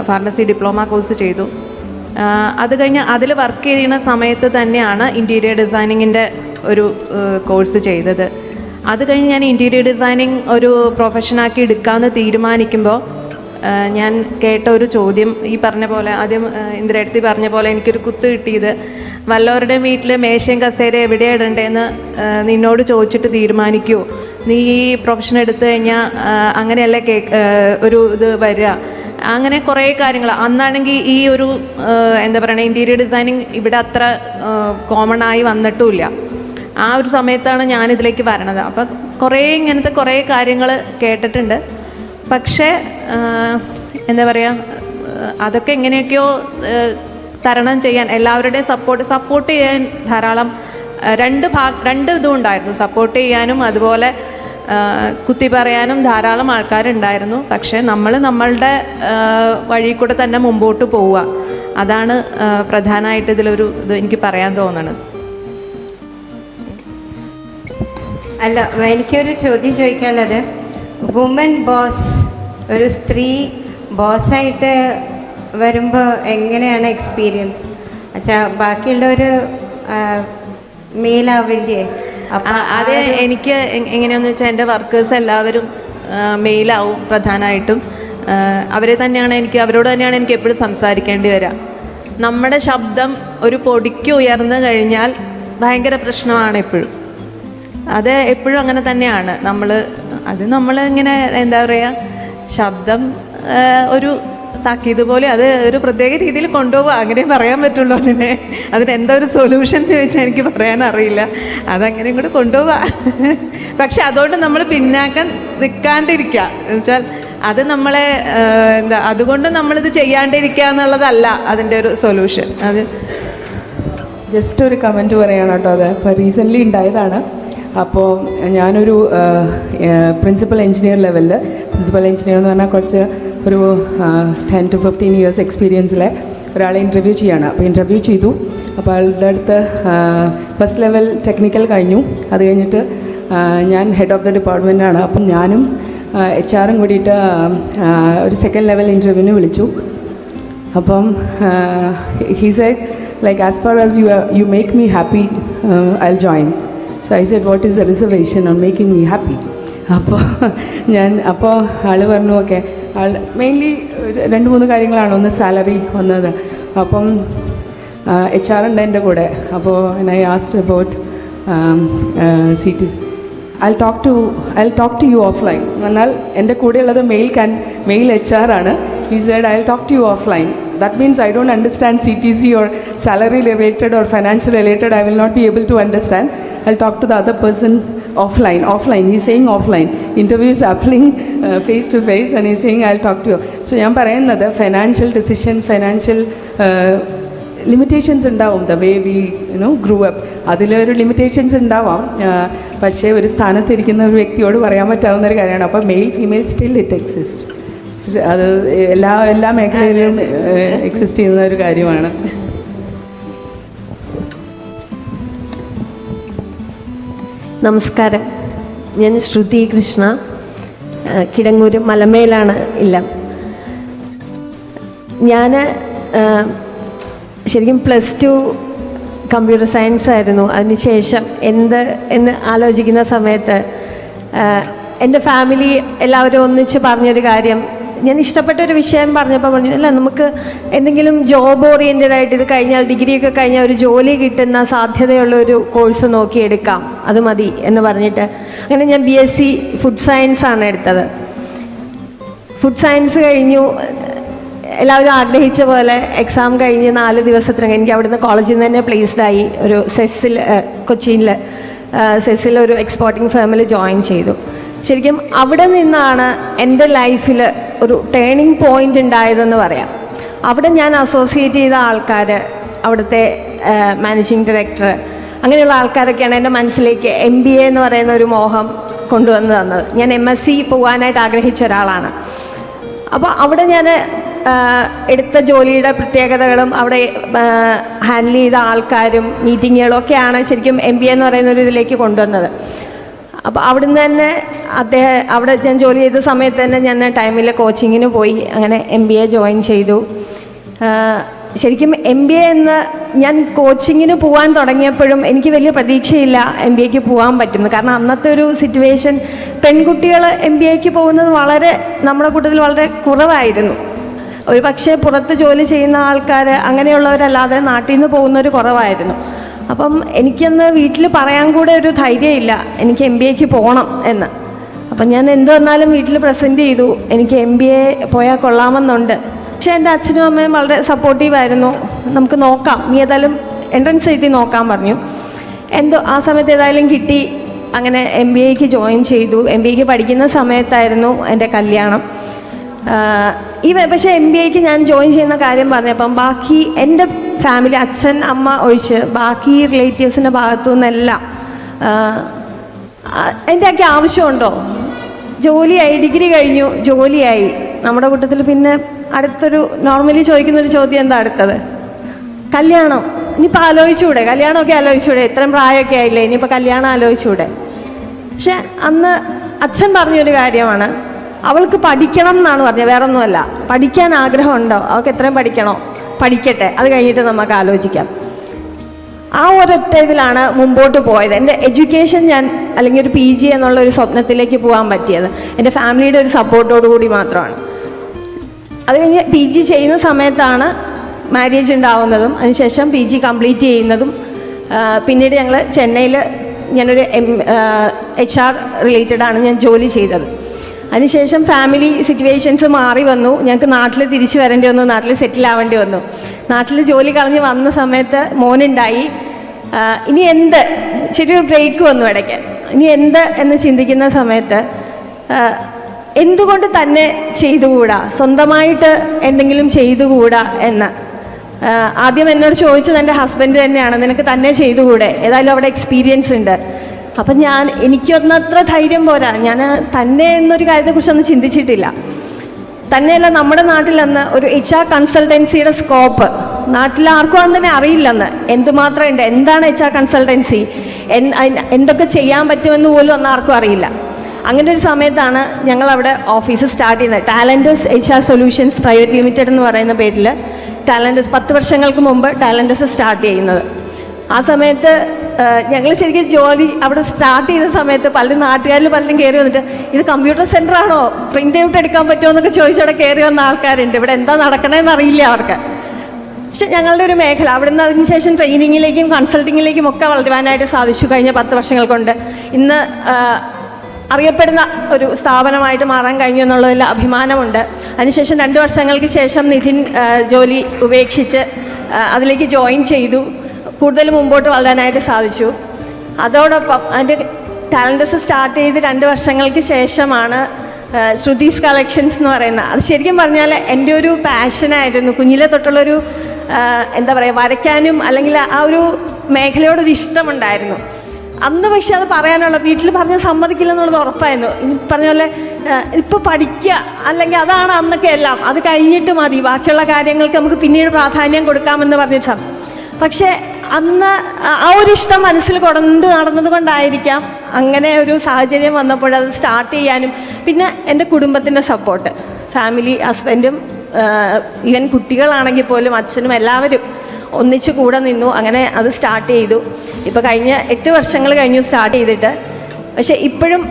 ഫാർമസി ഡിപ്ലോമ കോഴ്സ് ചെയ്തു. അത് കഴിഞ്ഞ് അതിൽ വർക്ക് ചെയ്യുന്ന സമയത്ത് തന്നെയാണ് ഇൻറ്റീരിയർ ഡിസൈനിങ്ങിൻ്റെ ഒരു കോഴ്സ് ചെയ്തത്. അത് കഴിഞ്ഞ് ഞാൻ ഇൻറ്റീരിയർ ഡിസൈനിങ് ഒരു പ്രൊഫഷനാക്കി എടുക്കാമെന്ന് തീരുമാനിക്കുമ്പോൾ ഞാൻ കേട്ട ഒരു ചോദ്യം, ഈ പറഞ്ഞ പോലെ ആദ്യം ഇന്ദിരേടത്തി പറഞ്ഞ പോലെ എനിക്കൊരു കുത്ത് കിട്ടിയത്, വല്ലവരുടെ വീട്ടിൽ മേശയും കസേര എവിടെയാണ് ഇടണ്ടേന്ന് നിന്നോട് ചോദിച്ചിട്ട് തീരുമാനിക്കുമോ, നീ ഈ പ്രൊഫഷൻ എടുത്തു കഴിഞ്ഞാൽ അങ്ങനെയല്ലേ ഒരു ഇത് വരിക, അങ്ങനെ കുറേ കാര്യങ്ങൾ. അന്നാണെങ്കിൽ ഈ ഒരു എന്താ പറയുക, ഇൻറ്റീരിയർ ഡിസൈനിങ് ഇവിടെ അത്ര കോമൺ ആയി വന്നിട്ടുമില്ല. ആ ഒരു സമയത്താണ് ഞാനിതിലേക്ക് വരണത്. അപ്പം ഇങ്ങനത്തെ കുറേ കാര്യങ്ങൾ കേട്ടിട്ടുണ്ട്. പക്ഷേ എന്താ പറയുക, അതൊക്കെ എങ്ങനെയൊക്കെയോ തരണം ചെയ്യാൻ എല്ലാവരുടെയും സപ്പോർട്ട് ചെയ്യാൻ ധാരാളം രണ്ട് ഇതും ഉണ്ടായിരുന്നു. സപ്പോർട്ട് ചെയ്യാനും അതുപോലെ കുത്തി പറയാനും ധാരാളം ആൾക്കാരുണ്ടായിരുന്നു. പക്ഷേ നമ്മൾ നമ്മളുടെ വഴി കൂടെ തന്നെ മുമ്പോട്ട് പോവുക, അതാണ് പ്രധാനമായിട്ട് ഇതിലൊരു ഇത് എനിക്ക് പറയാൻ തോന്നണത്. അല്ല, എനിക്കൊരു ചോദ്യം ചോദിക്കാനുള്ളത്, വുമൻ ബോസ്, ഒരു സ്ത്രീ ബോസായിട്ട് വരുമ്പോൾ എങ്ങനെയാണ് എക്സ്പീരിയൻസ്? ബാക്കിയുള്ളൊരു മെയിലാവില്ലേ? അത് എനിക്ക് എങ്ങനെയാണെന്ന് വെച്ചാൽ, എൻ്റെ വർക്കേഴ്സ് എല്ലാവരും മെയിലാവും പ്രധാനമായിട്ടും. അവരോട് തന്നെയാണ് എനിക്ക് എപ്പോഴും സംസാരിക്കേണ്ടി വരിക. നമ്മുടെ ശബ്ദം ഒരു പൊടിക്ക് ഉയർന്നു കഴിഞ്ഞാൽ ഭയങ്കര പ്രശ്നമാണ് എപ്പോഴും. അത് എപ്പോഴും അങ്ങനെ തന്നെയാണ്. നമ്മൾ ഇങ്ങനെ എന്താ പറയുക, ശബ്ദം ഒരു താക്കീതുപോലെ അത് ഒരു പ്രത്യേക രീതിയിൽ കൊണ്ടുപോകുക, അങ്ങനെ പറയാൻ പറ്റുള്ളൂ. അതിനെന്താ ഒരു സൊല്യൂഷൻ ചോദിച്ചാൽ എനിക്ക് പറയാൻ അറിയില്ല. അതങ്ങനെ കൂടെ കൊണ്ടുപോവുക. പക്ഷെ അതുകൊണ്ട് നമ്മൾ പിന്നാക്കം നിൽക്കാണ്ടിരിക്കുക എന്ന് വെച്ചാൽ, അത് നമ്മളെ അതുകൊണ്ട് നമ്മളിത് ചെയ്യാണ്ടിരിക്കുക എന്നുള്ളതല്ല അതിൻ്റെ ഒരു സൊല്യൂഷൻ. അത് ജസ്റ്റ് ഒരു കമൻറ്റ് പറയണം കേട്ടോ. അത് ഇപ്പോൾ റീസെൻ്റ്ലി ഉണ്ടായതാണ്. അപ്പോൾ ഞാനൊരു പ്രിൻസിപ്പൽ എഞ്ചിനീയർ ലെവലിൽ, പ്രിൻസിപ്പൽ എഞ്ചിനീയർ എന്ന് പറഞ്ഞാൽ കുറച്ച് ഒരു 10 to 15 years എക്സ്പീരിയൻസിലെ ഒരാളെ ഇൻ്റർവ്യൂ ചെയ്യാണ്. അപ്പോൾ ഇൻ്റർവ്യൂ ചെയ്തു. അപ്പോൾ ആളുടെ അടുത്ത് ഫസ്റ്റ് ലെവൽ ടെക്നിക്കൽ കഴിഞ്ഞു. അത് കഴിഞ്ഞിട്ട് ഞാൻ ഹെഡ് ഓഫ് ദ ഡിപ്പാർട്ട്മെൻറ്റാണ്. അപ്പം ഞാനും HR-ഉം കൂടിയിട്ട് ഒരു സെക്കൻഡ് ലെവൽ ഇൻ്റർവ്യൂവിന് വിളിച്ചു. അപ്പം he said, like, as far as you make me happy, I'll join. So I said, what is the reservation on making me happy? അപ്പോൾ ആൾ പറഞ്ഞു, ഓക്കെ. ആൾ മെയിൻലി 2-3 കാര്യങ്ങളാണ്. ഒന്ന് സാലറി, ഒന്നത്. അപ്പം HR ഉണ്ട് എൻ്റെ കൂടെ. അപ്പോൾ I asked about CTC. I'll talk to you offline. എന്നാൽ എൻ്റെ കൂടെയുള്ളത് മെയിൽ HR ആണ്. He said, I'll talk to you offline. That means I don't understand CTC or salary related or financial related. I will not be able to understand. I'll talk to the other person offline. He's saying offline. Interview is happening face to face and he's saying I'll talk to you. So ഞാൻ പറയുന്നത്, ഫൈനാൻഷ്യൽ ഡിസിഷൻസ്, ഫൈനാൻഷ്യൽ ലിമിറ്റേഷൻസ് ഉണ്ടാവും. The way we grew up, അതിലൊരു ലിമിറ്റേഷൻസ് ഉണ്ടാവാം. പക്ഷേ ഒരു സ്ഥാനത്തിരിക്കുന്ന ഒരു വ്യക്തിയോട് പറയാൻ പറ്റാവുന്ന ഒരു കാര്യമാണ്. അപ്പോൾ male female still it exist. അത് എല്ലാ മേഖലയിലും എക്സിസ്റ്റ് ചെയ്യുന്ന ഒരു കാര്യമാണ്. നമസ്കാരം, ഞാൻ ശ്രുതി കൃഷ്ണ, കിടങ്ങൂർ മലമേലാണ് ഇല്ലം. ഞാൻ ശരിക്കും +2 കമ്പ്യൂട്ടർ സയൻസ് ആയിരുന്നു. അതിനുശേഷം എന്ന് ആലോചിക്കുന്ന സമയത്ത് എൻ്റെ ഫാമിലി എല്ലാവരും ഒന്നിച്ച് പറഞ്ഞൊരു കാര്യം, ഞാൻ ഇഷ്ടപ്പെട്ടൊരു വിഷയം പറഞ്ഞപ്പോൾ പറഞ്ഞു, അല്ല നമുക്ക് എന്തെങ്കിലും ജോബ് ഓറിയൻറ്റഡ് ആയിട്ട് ഇത് കഴിഞ്ഞാൽ, ഡിഗ്രിയൊക്കെ കഴിഞ്ഞാൽ ഒരു ജോലി കിട്ടുന്ന സാധ്യതയുള്ള ഒരു കോഴ്സ് നോക്കിയെടുക്കാം, അത് മതി എന്ന് പറഞ്ഞിട്ട് അങ്ങനെ ഞാൻ BSc ഫുഡ് സയൻസ് ആണ് എടുത്തത്. ഫുഡ് സയൻസ് കഴിഞ്ഞു. എല്ലാവരും ആഗ്രഹിച്ച പോലെ എക്സാം കഴിഞ്ഞ് 4 ദിവസത്തിനകം എനിക്ക് അവിടുന്ന് കോളേജിൽ നിന്ന് തന്നെ പ്ലേസ്ഡായി. ഒരു സെസ്സിൽ, കൊച്ചിയിൽ സെസ്സിൽ ഒരു എക്സ്പോർട്ടിംഗ് ഫേമിൽ ജോയിൻ ചെയ്തു. ശരിക്കും അവിടെ നിന്നാണ് എൻ്റെ ലൈഫിൽ ഒരു ടേണിംഗ് പോയിൻ്റ് ഉണ്ടായതെന്ന് പറയാം. അവിടെ ഞാൻ അസോസിയേറ്റ് ചെയ്ത ആൾക്കാർ, അവിടുത്തെ മാനേജിങ് ഡയറക്ടർ, അങ്ങനെയുള്ള ആൾക്കാരൊക്കെയാണ് എൻ്റെ മനസ്സിലേക്ക് MBA എന്ന് പറയുന്ന ഒരു മോഹം കൊണ്ടുവന്ന് തന്നത്. ഞാൻ MSc പോകാനായിട്ട് ആഗ്രഹിച്ച ഒരാളാണ്. അപ്പോൾ അവിടെ ഞാൻ എടുത്ത ജോലിയുടെ പ്രത്യേകതകളും അവിടെ ഹാൻഡിൽ ചെയ്ത ആൾക്കാരും മീറ്റിങ്ങുകളും ഒക്കെയാണ് ശരിക്കും MBA എന്ന് പറയുന്ന ഒരു ഇതിലേക്ക് കൊണ്ടുവന്നത്. അപ്പോൾ അവിടുന്ന് തന്നെ അവിടെ ഞാൻ ജോലി ചെയ്ത സമയത്ത് തന്നെ ഞാൻ ടൈമിൽ കോച്ചിങ്ങിന് പോയി. അങ്ങനെ MBA ജോയിൻ ചെയ്തു. ശരിക്കും MBA എന്ന് ഞാൻ കോച്ചിങ്ങിന് പോകാൻ തുടങ്ങിയപ്പോഴും എനിക്ക് വലിയ പ്രതീക്ഷയില്ല MBAക്ക് പോകാൻ പറ്റുന്നു. കാരണം അന്നത്തെ ഒരു സിറ്റുവേഷൻ പെൺകുട്ടികൾ MBAക്ക് പോകുന്നത് വളരെ നമ്മുടെ കൂട്ടത്തിൽ വളരെ കുറവായിരുന്നു. ഒരു പക്ഷേ പുറത്ത് ജോലി ചെയ്യുന്ന ആൾക്കാർ അങ്ങനെയുള്ളവരല്ലാതെ നാട്ടിൽ നിന്ന് പോകുന്നവർ കുറവായിരുന്നു. അപ്പം എനിക്കന്ന് വീട്ടിൽ പറയാൻ കൂടെ ഒരു ധൈര്യമില്ല എനിക്ക് MBAക്ക് പോകണം എന്ന്. അപ്പം ഞാൻ എന്ത് വന്നാലും വീട്ടിൽ പ്രസൻറ്റ് ചെയ്തു, എനിക്ക് MBA പോയാൽ കൊള്ളാമെന്നുണ്ട്. പക്ഷേ എൻ്റെ അച്ഛനും അമ്മയും വളരെ സപ്പോർട്ടീവായിരുന്നു. നമുക്ക് നോക്കാം, നീ ഏതായാലും എൻട്രൻസ് എഴുതി നോക്കാൻ പറഞ്ഞു. ആ സമയത്ത് ഏതായാലും കിട്ടി. അങ്ങനെ MBAക്ക് ജോയിൻ ചെയ്തു. MBAക്ക് പഠിക്കുന്ന സമയത്തായിരുന്നു എൻ്റെ കല്യാണം. പക്ഷേ MBAക്ക് ഞാൻ ജോയിൻ ചെയ്യുന്ന കാര്യം പറഞ്ഞപ്പം ബാക്കി എൻ്റെ ഫാമിലി, അച്ഛൻ അമ്മ ഒഴിച്ച് ബാക്കി റിലേറ്റീവ്സിൻ്റെ ഭാഗത്തു നിന്നെല്ലാം എൻ്റെയൊക്കെ ആവശ്യമുണ്ടോ, ജോലിയായി, ഡിഗ്രി കഴിഞ്ഞു, ജോലിയായി. നമ്മുടെ കൂട്ടത്തിൽ പിന്നെ അടുത്തൊരു നോർമലി ചോദിക്കുന്നൊരു ചോദ്യം എന്താ അടുത്തത്? കല്യാണം. ഇനിയിപ്പോൾ ആലോചിച്ചൂടെ, കല്യാണമൊക്കെ ആലോചിച്ചൂടെ, ഇത്രയും പ്രായമൊക്കെ ആയില്ലേ, ഇനിയിപ്പോൾ കല്യാണം ആലോചിച്ചൂടെ. പക്ഷെ അന്ന് അച്ഛൻ പറഞ്ഞൊരു കാര്യമാണ്, അവൾക്ക് പഠിക്കണം എന്നാണ് പറഞ്ഞത്, വേറെ ഒന്നുമല്ല. പഠിക്കാൻ ആഗ്രഹമുണ്ടോ, അവൾക്ക് എത്രയും പഠിക്കണോ, പഠിക്കട്ടെ, അത് കഴിഞ്ഞിട്ട് നമുക്ക് ആലോചിക്കാം. ആ ഒരൊറ്റ ഇതിലാണ് മുമ്പോട്ട് പോയത്. എൻ്റെ എഡ്യൂക്കേഷൻ ഞാൻ അല്ലെങ്കിൽ ഒരു PG എന്നുള്ള ഒരു സ്വപ്നത്തിലേക്ക് പോകാൻ പറ്റിയത് എൻ്റെ ഫാമിലിയുടെ ഒരു സപ്പോർട്ടോടുകൂടി മാത്രമാണ്. അത് കഴിഞ്ഞ് PG ചെയ്യുന്ന സമയത്താണ് മാരേജ് ഉണ്ടാവുന്നതും അതിനുശേഷം PG കംപ്ലീറ്റ് ചെയ്യുന്നതും. പിന്നീട് ഞങ്ങൾ ചെന്നൈയിൽ ഞാനൊരു HR റിലേറ്റഡാണ് ഞാൻ ജോലി ചെയ്തത്. അതിനുശേഷം ഫാമിലി സിറ്റുവേഷൻസ് മാറി വന്നു. ഞങ്ങൾക്ക് നാട്ടിൽ തിരിച്ചു വരേണ്ടി വന്നു, നാട്ടിൽ സെറ്റിൽ ആവേണ്ടി വന്നു. നാട്ടിൽ ജോലി കളഞ്ഞ് വന്ന സമയത്ത് മോനുണ്ടായി. ഇനി എന്ത്, ശരിയൊരു ബ്രേക്ക് വന്നു ഇടയ്ക്ക്. ഇനി എന്ത് എന്ന് ചിന്തിക്കുന്ന സമയത്ത് എന്തുകൊണ്ട് തന്നെ ചെയ്തുകൂടാ, സ്വന്തമായിട്ട് എന്തെങ്കിലും ചെയ്തുകൂടാ എന്ന് ആദ്യം എന്നോട് ചോദിച്ചത് എൻ്റെ ഹസ്ബൻഡ് തന്നെയാണ്. നിനക്ക് തന്നെ ചെയ്തുകൂടെ, ഏതായാലും അവിടെ എക്സ്പീരിയൻസ് ഉണ്ട്. അപ്പം എനിക്കൊന്നത്ര ധൈര്യം പോരാ, ഞാൻ തന്നെ എന്നൊരു കാര്യത്തെക്കുറിച്ചൊന്നും ചിന്തിച്ചിട്ടില്ല. തന്നെയല്ല, നമ്മുടെ നാട്ടിലന്ന് ഒരു HR കൺസൾട്ടൻസിയുടെ സ്കോപ്പ് നാട്ടിൽ ആർക്കും അന്ന് തന്നെ അറിയില്ലെന്ന്, എന്തുമാത്രം ഉണ്ട്, എന്താണ് HR കൺസൾട്ടൻസി, എന്തൊക്കെ ചെയ്യാൻ പറ്റുമെന്ന് പോലും അന്ന് ആർക്കും അറിയില്ല. അങ്ങനെ ഒരു സമയത്താണ് ഞങ്ങളവിടെ ഓഫീസ് സ്റ്റാർട്ട് ചെയ്യുന്നത്. ടാലൻറ്റസ് HR സൊല്യൂഷൻസ് പ്രൈവറ്റ് ലിമിറ്റഡ് എന്ന് പറയുന്ന പേരിൽ ടാലൻറ്റസ് 10 വർഷങ്ങൾക്ക് മുമ്പ് ടാലൻറ്റസ് സ്റ്റാർട്ട് ചെയ്യുന്നത്. ആ സമയത്ത് ഞങ്ങൾ ശരിക്കും ജോലി അവിടെ സ്റ്റാർട്ട് ചെയ്ത സമയത്ത് നാട്ടുകാരിൽ പലരും കയറി വന്നിട്ട്, ഇത് കമ്പ്യൂട്ടർ സെൻ്റർ ആണോ, പ്രിൻ്റ് ഔട്ട് എടുക്കാൻ പറ്റുമോ എന്നൊക്കെ ചോദിച്ചവിടെ കയറി വന്ന ആൾക്കാരുണ്ട്. ഇവിടെ എന്താ നടക്കണമെന്ന് അറിയില്ല അവർക്ക്. പക്ഷെ ഞങ്ങളുടെ ഒരു മേഖല അവിടുന്ന് അതിനുശേഷം ട്രെയിനിങ്ങിലേക്കും കൺസൾട്ടിങ്ങിലേക്കും ഒക്കെ വളരുവാനായിട്ട് സാധിച്ചു. കഴിഞ്ഞ 10 വർഷങ്ങൾ കൊണ്ട് ഇന്ന് അറിയപ്പെടുന്ന ഒരു സ്ഥാപനമായിട്ട് മാറാൻ കഴിഞ്ഞു എന്നുള്ളതിൽ അഭിമാനമുണ്ട്. അതിനുശേഷം 2 വർഷങ്ങൾക്ക് ശേഷം നിതിൻ ജോലി ഉപേക്ഷിച്ച് അതിലേക്ക് ജോയിൻ ചെയ്തു. കൂടുതൽ മുമ്പോട്ട് വളരാനായിട്ട് സാധിച്ചു. അതോടൊപ്പം അതിൻ്റെ ടാലൻറ്റസ് സ്റ്റാർട്ട് ചെയ്ത് 2 വർഷങ്ങൾക്ക് ശേഷമാണ് ശ്രുതീസ് കളക്ഷൻസ് എന്ന് പറയുന്നത്. അത് ശരിക്കും പറഞ്ഞാൽ എൻ്റെ ഒരു പാഷനായിരുന്നു. കുഞ്ഞിലെ തൊട്ടുള്ളൊരു എന്താ പറയുക, വരയ്ക്കാനും അല്ലെങ്കിൽ ആ ഒരു മേഖലയോടൊരു ഇഷ്ടമുണ്ടായിരുന്നു. അന്ന് പക്ഷെ അത് പറയാനുള്ള വീട്ടിൽ പറഞ്ഞ സമ്മതിക്കില്ല എന്നുള്ളത് ഉറപ്പായിരുന്നു. ഇനി പറഞ്ഞ പോലെ ഇപ്പോൾ പഠിക്കുക അല്ലെങ്കിൽ അതാണ് അന്നൊക്കെ എല്ലാം, അത് കഴിഞ്ഞിട്ട് മതി, ബാക്കിയുള്ള കാര്യങ്ങൾക്ക് നമുക്ക് പിന്നീട് പ്രാധാന്യം കൊടുക്കാമെന്ന് പറഞ്ഞിട്ടാണ്. പക്ഷേ അന്ന് ആ ഒരു ഇഷ്ടം മനസ്സിൽ കൊണ്ട് നടന്നത് കൊണ്ടായിരിക്കാം അങ്ങനെ ഒരു സാഹചര്യം വന്നപ്പോൾ അത് സ്റ്റാർട്ട് ചെയ്യാനും, പിന്നെ എൻ്റെ കുടുംബത്തിൻ്റെ സപ്പോർട്ട്, ഫാമിലി, ഹസ്ബൻഡും ഈവൻ കുട്ടികളാണെങ്കിൽ പോലും അച്ഛനും എല്ലാവരും ഒന്നിച്ച് കൂടെ നിന്നു. അങ്ങനെ അത് സ്റ്റാർട്ട് ചെയ്തു. ഇപ്പോൾ കഴിഞ്ഞ 8 വർഷങ്ങൾ കഴിഞ്ഞു സ്റ്റാർട്ട് ചെയ്തിട്ട്. പക്ഷേ ഇപ്പോഴും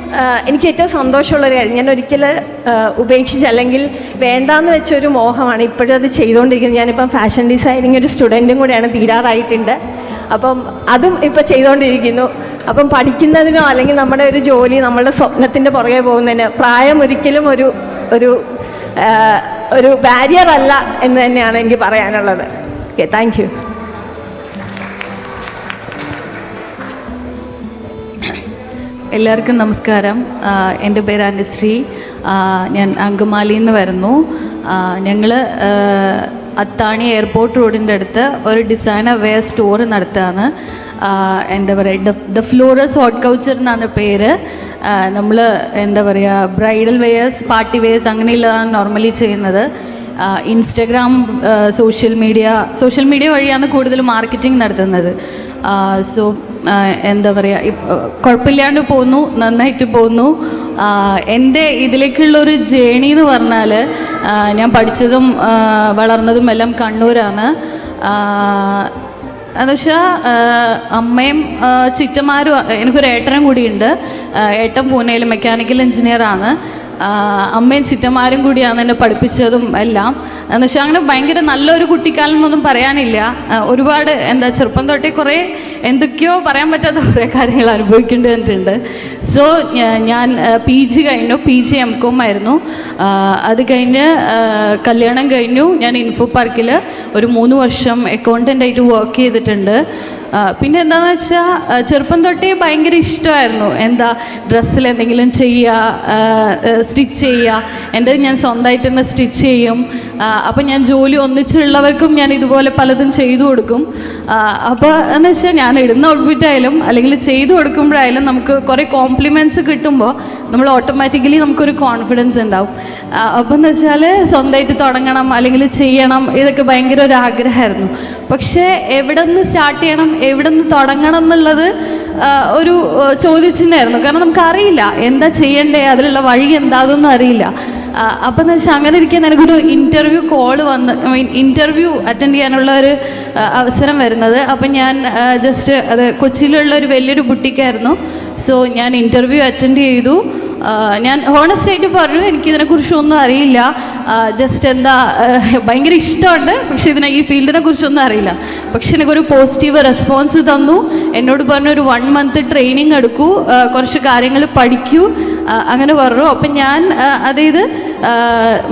എനിക്ക് ഏറ്റവും സന്തോഷമുള്ളൊരു കാര്യം, ഞാൻ ഒരിക്കൽ ഉപേക്ഷിച്ച് അല്ലെങ്കിൽ വേണ്ടാന്ന് വെച്ചൊരു മോഹമാണ് ഇപ്പോഴും അത് ചെയ്തുകൊണ്ടിരിക്കുന്നത്. ഞാനിപ്പം ഫാഷൻ ഡിസൈനിങ് ഒരു സ്റ്റുഡൻറ്റും കൂടെയാണ്, തീരാറായിട്ടുണ്ട്. അപ്പം അതും ഇപ്പോൾ ചെയ്തുകൊണ്ടിരിക്കുന്നു. അപ്പം പഠിക്കുന്നതിനോ അല്ലെങ്കിൽ നമ്മുടെ ഒരു ജോലി, നമ്മളുടെ സ്വപ്നത്തിൻ്റെ പുറകെ പോകുന്നതിന് പ്രായം ഒരിക്കലും ഒരു ബാരിയർ അല്ല എന്ന് തന്നെയാണ് എനിക്ക് പറയാനുള്ളത്. Okay, thank you. എല്ലാവർക്കും നമസ്കാരം. എൻ്റെ പേര് അനുശ്രീ. ഞാൻ അങ്കമാലിയിൽ നിന്ന് വരുന്നു. ഞങ്ങൾ അത്താണി എയർപോർട്ട് റോഡിൻ്റെ അടുത്ത് ഒരു ഡിസൈനർ വെയർ സ്റ്റോർ നടത്തുകയാണ്. എന്താ പറയുക, ദ ഫ്ലോറസ് ഹോട്ട് കൗച്ചർ എന്നാണ് പേര്. നമ്മൾ എന്താ പറയുക, ബ്രൈഡൽ വെയേഴ്സ്, പാർട്ടി വെയേഴ്സ് അങ്ങനെയുള്ളതാണ് നോർമലി ചെയ്യുന്നത്. ഇൻസ്റ്റഗ്രാം, സോഷ്യൽ മീഡിയ വഴിയാണ് കൂടുതൽ മാർക്കറ്റിംഗ് നടത്തുന്നത്. സോ എന്താ പറയുക, കുഴപ്പമില്ലാണ്ട് പോകുന്നു, നന്നായിട്ട് പോകുന്നു. എൻ്റെ ഇതിലേക്കുള്ളൊരു ജേണി എന്ന് പറഞ്ഞാൽ, ഞാൻ പഠിച്ചതും വളർന്നതും എല്ലാം കണ്ണൂരാണ്. എന്നുവെച്ചാൽ അമ്മയും ചിറ്റമാരും, എനിക്കൊരു ഏട്ടനും കൂടിയുണ്ട്. ഏട്ടൻ പൂനെയിൽ മെക്കാനിക്കൽ എഞ്ചിനീയറാണ്. അമ്മയും ചിറ്റന്മാരും കൂടിയാണ് എന്നെ പഠിപ്പിച്ചതും എല്ലാം. എന്ന് വെച്ചാൽ അങ്ങനെ ഭയങ്കര നല്ലൊരു കുട്ടിക്കാലം എന്നൊന്നും പറയാനില്ല. ഒരുപാട് ചെറുപ്പം തൊട്ടേ കുറേ എന്തൊക്കെയോ പറയാൻ പറ്റാത്ത കുറേ കാര്യങ്ങൾ അനുഭവിക്കേണ്ടി വന്നിട്ടുണ്ട്. സോ ഞാൻ PG കഴിഞ്ഞു. PG MCOM ആയിരുന്നു. അത് കഴിഞ്ഞ് കല്യാണം കഴിഞ്ഞു. ഞാൻ ഇൻഫോ പാർക്കിൽ ഒരു 3 വർഷം അക്കൗണ്ടൻ്റായിട്ട് വർക്ക് ചെയ്തിട്ടുണ്ട്. പിന്നെ എന്താണെന്ന് വെച്ചാൽ ചെറുപ്പം തൊട്ടേ ഭയങ്കര ഇഷ്ടമായിരുന്നു ഡ്രസ്സിൽ എന്തെങ്കിലും ചെയ്യുക, സ്റ്റിച്ച് ചെയ്യുക. ഞാൻ സ്വന്തമായിട്ട് തന്നെ സ്റ്റിച്ച് ചെയ്യും. അപ്പോൾ ഞാൻ ജോലി ഒന്നിച്ചുള്ളവർക്കും ഞാൻ ഇതുപോലെ പലതും ചെയ്തു കൊടുക്കും. അപ്പോൾ എന്ന് വെച്ചാൽ ഞാൻ ഇടുന്ന ഔട്ട്ഫിറ്റായാലും അല്ലെങ്കിൽ ചെയ്തു കൊടുക്കുമ്പോഴായാലും നമുക്ക് കുറേ കോംപ്ലിമെൻറ്റ്സ് കിട്ടുമ്പോൾ നമ്മൾ ഓട്ടോമാറ്റിക്കലി നമുക്കൊരു കോൺഫിഡൻസ് ഉണ്ടാവും. അപ്പോൾ എന്ന് വെച്ചാൽ സ്വന്തമായിട്ട് തുടങ്ങണം അല്ലെങ്കിൽ ചെയ്യണം, ഇതൊക്കെ ഭയങ്കര ഒരു ആഗ്രഹമായിരുന്നു. പക്ഷേ എവിടെ നിന്ന് സ്റ്റാർട്ട് ചെയ്യണം, എവിടെ നിന്ന് തുടങ്ങണം എന്നുള്ളത് ഒരു ചോദ്യചിഹ്നമായിരുന്നു. കാരണം നമുക്കറിയില്ല എന്താ ചെയ്യണ്ടേ, അതിലുള്ള വഴി എന്താ, അതൊന്നും അറിയില്ല. അപ്പം എന്ന് വെച്ചാൽ അങ്ങനെ ഇരിക്കാൻ എനിക്കൊരു ഇൻ്റർവ്യൂ അറ്റൻഡ് ചെയ്യാനുള്ള ഒരു അവസരം വരുന്നത്. അപ്പം ഞാൻ അത് കൊച്ചിയിലുള്ള ഒരു വലിയൊരു ബുട്ടിക്കായിരുന്നു. സോ ഞാൻ ഇൻ്റർവ്യൂ അറ്റൻഡ് ചെയ്തു. ഞാൻ ഹോണസ്റ്റായിട്ട് പറഞ്ഞു, എനിക്കിതിനെക്കുറിച്ചൊന്നും അറിയില്ല. ഭയങ്കര ഇഷ്ടമുണ്ട്, പക്ഷേ ഈ ഫീൽഡിനെ കുറിച്ചൊന്നും അറിയില്ല. പക്ഷെ എനിക്കൊരു പോസിറ്റീവ് റെസ്പോൺസ് തന്നു. എന്നോട് പറഞ്ഞു ഒരു 1 മന്ത് ട്രെയിനിങ് എടുക്കൂ, കുറച്ച് കാര്യങ്ങൾ പഠിക്കൂ, അങ്ങനെ പറഞ്ഞു. അപ്പം ഞാൻ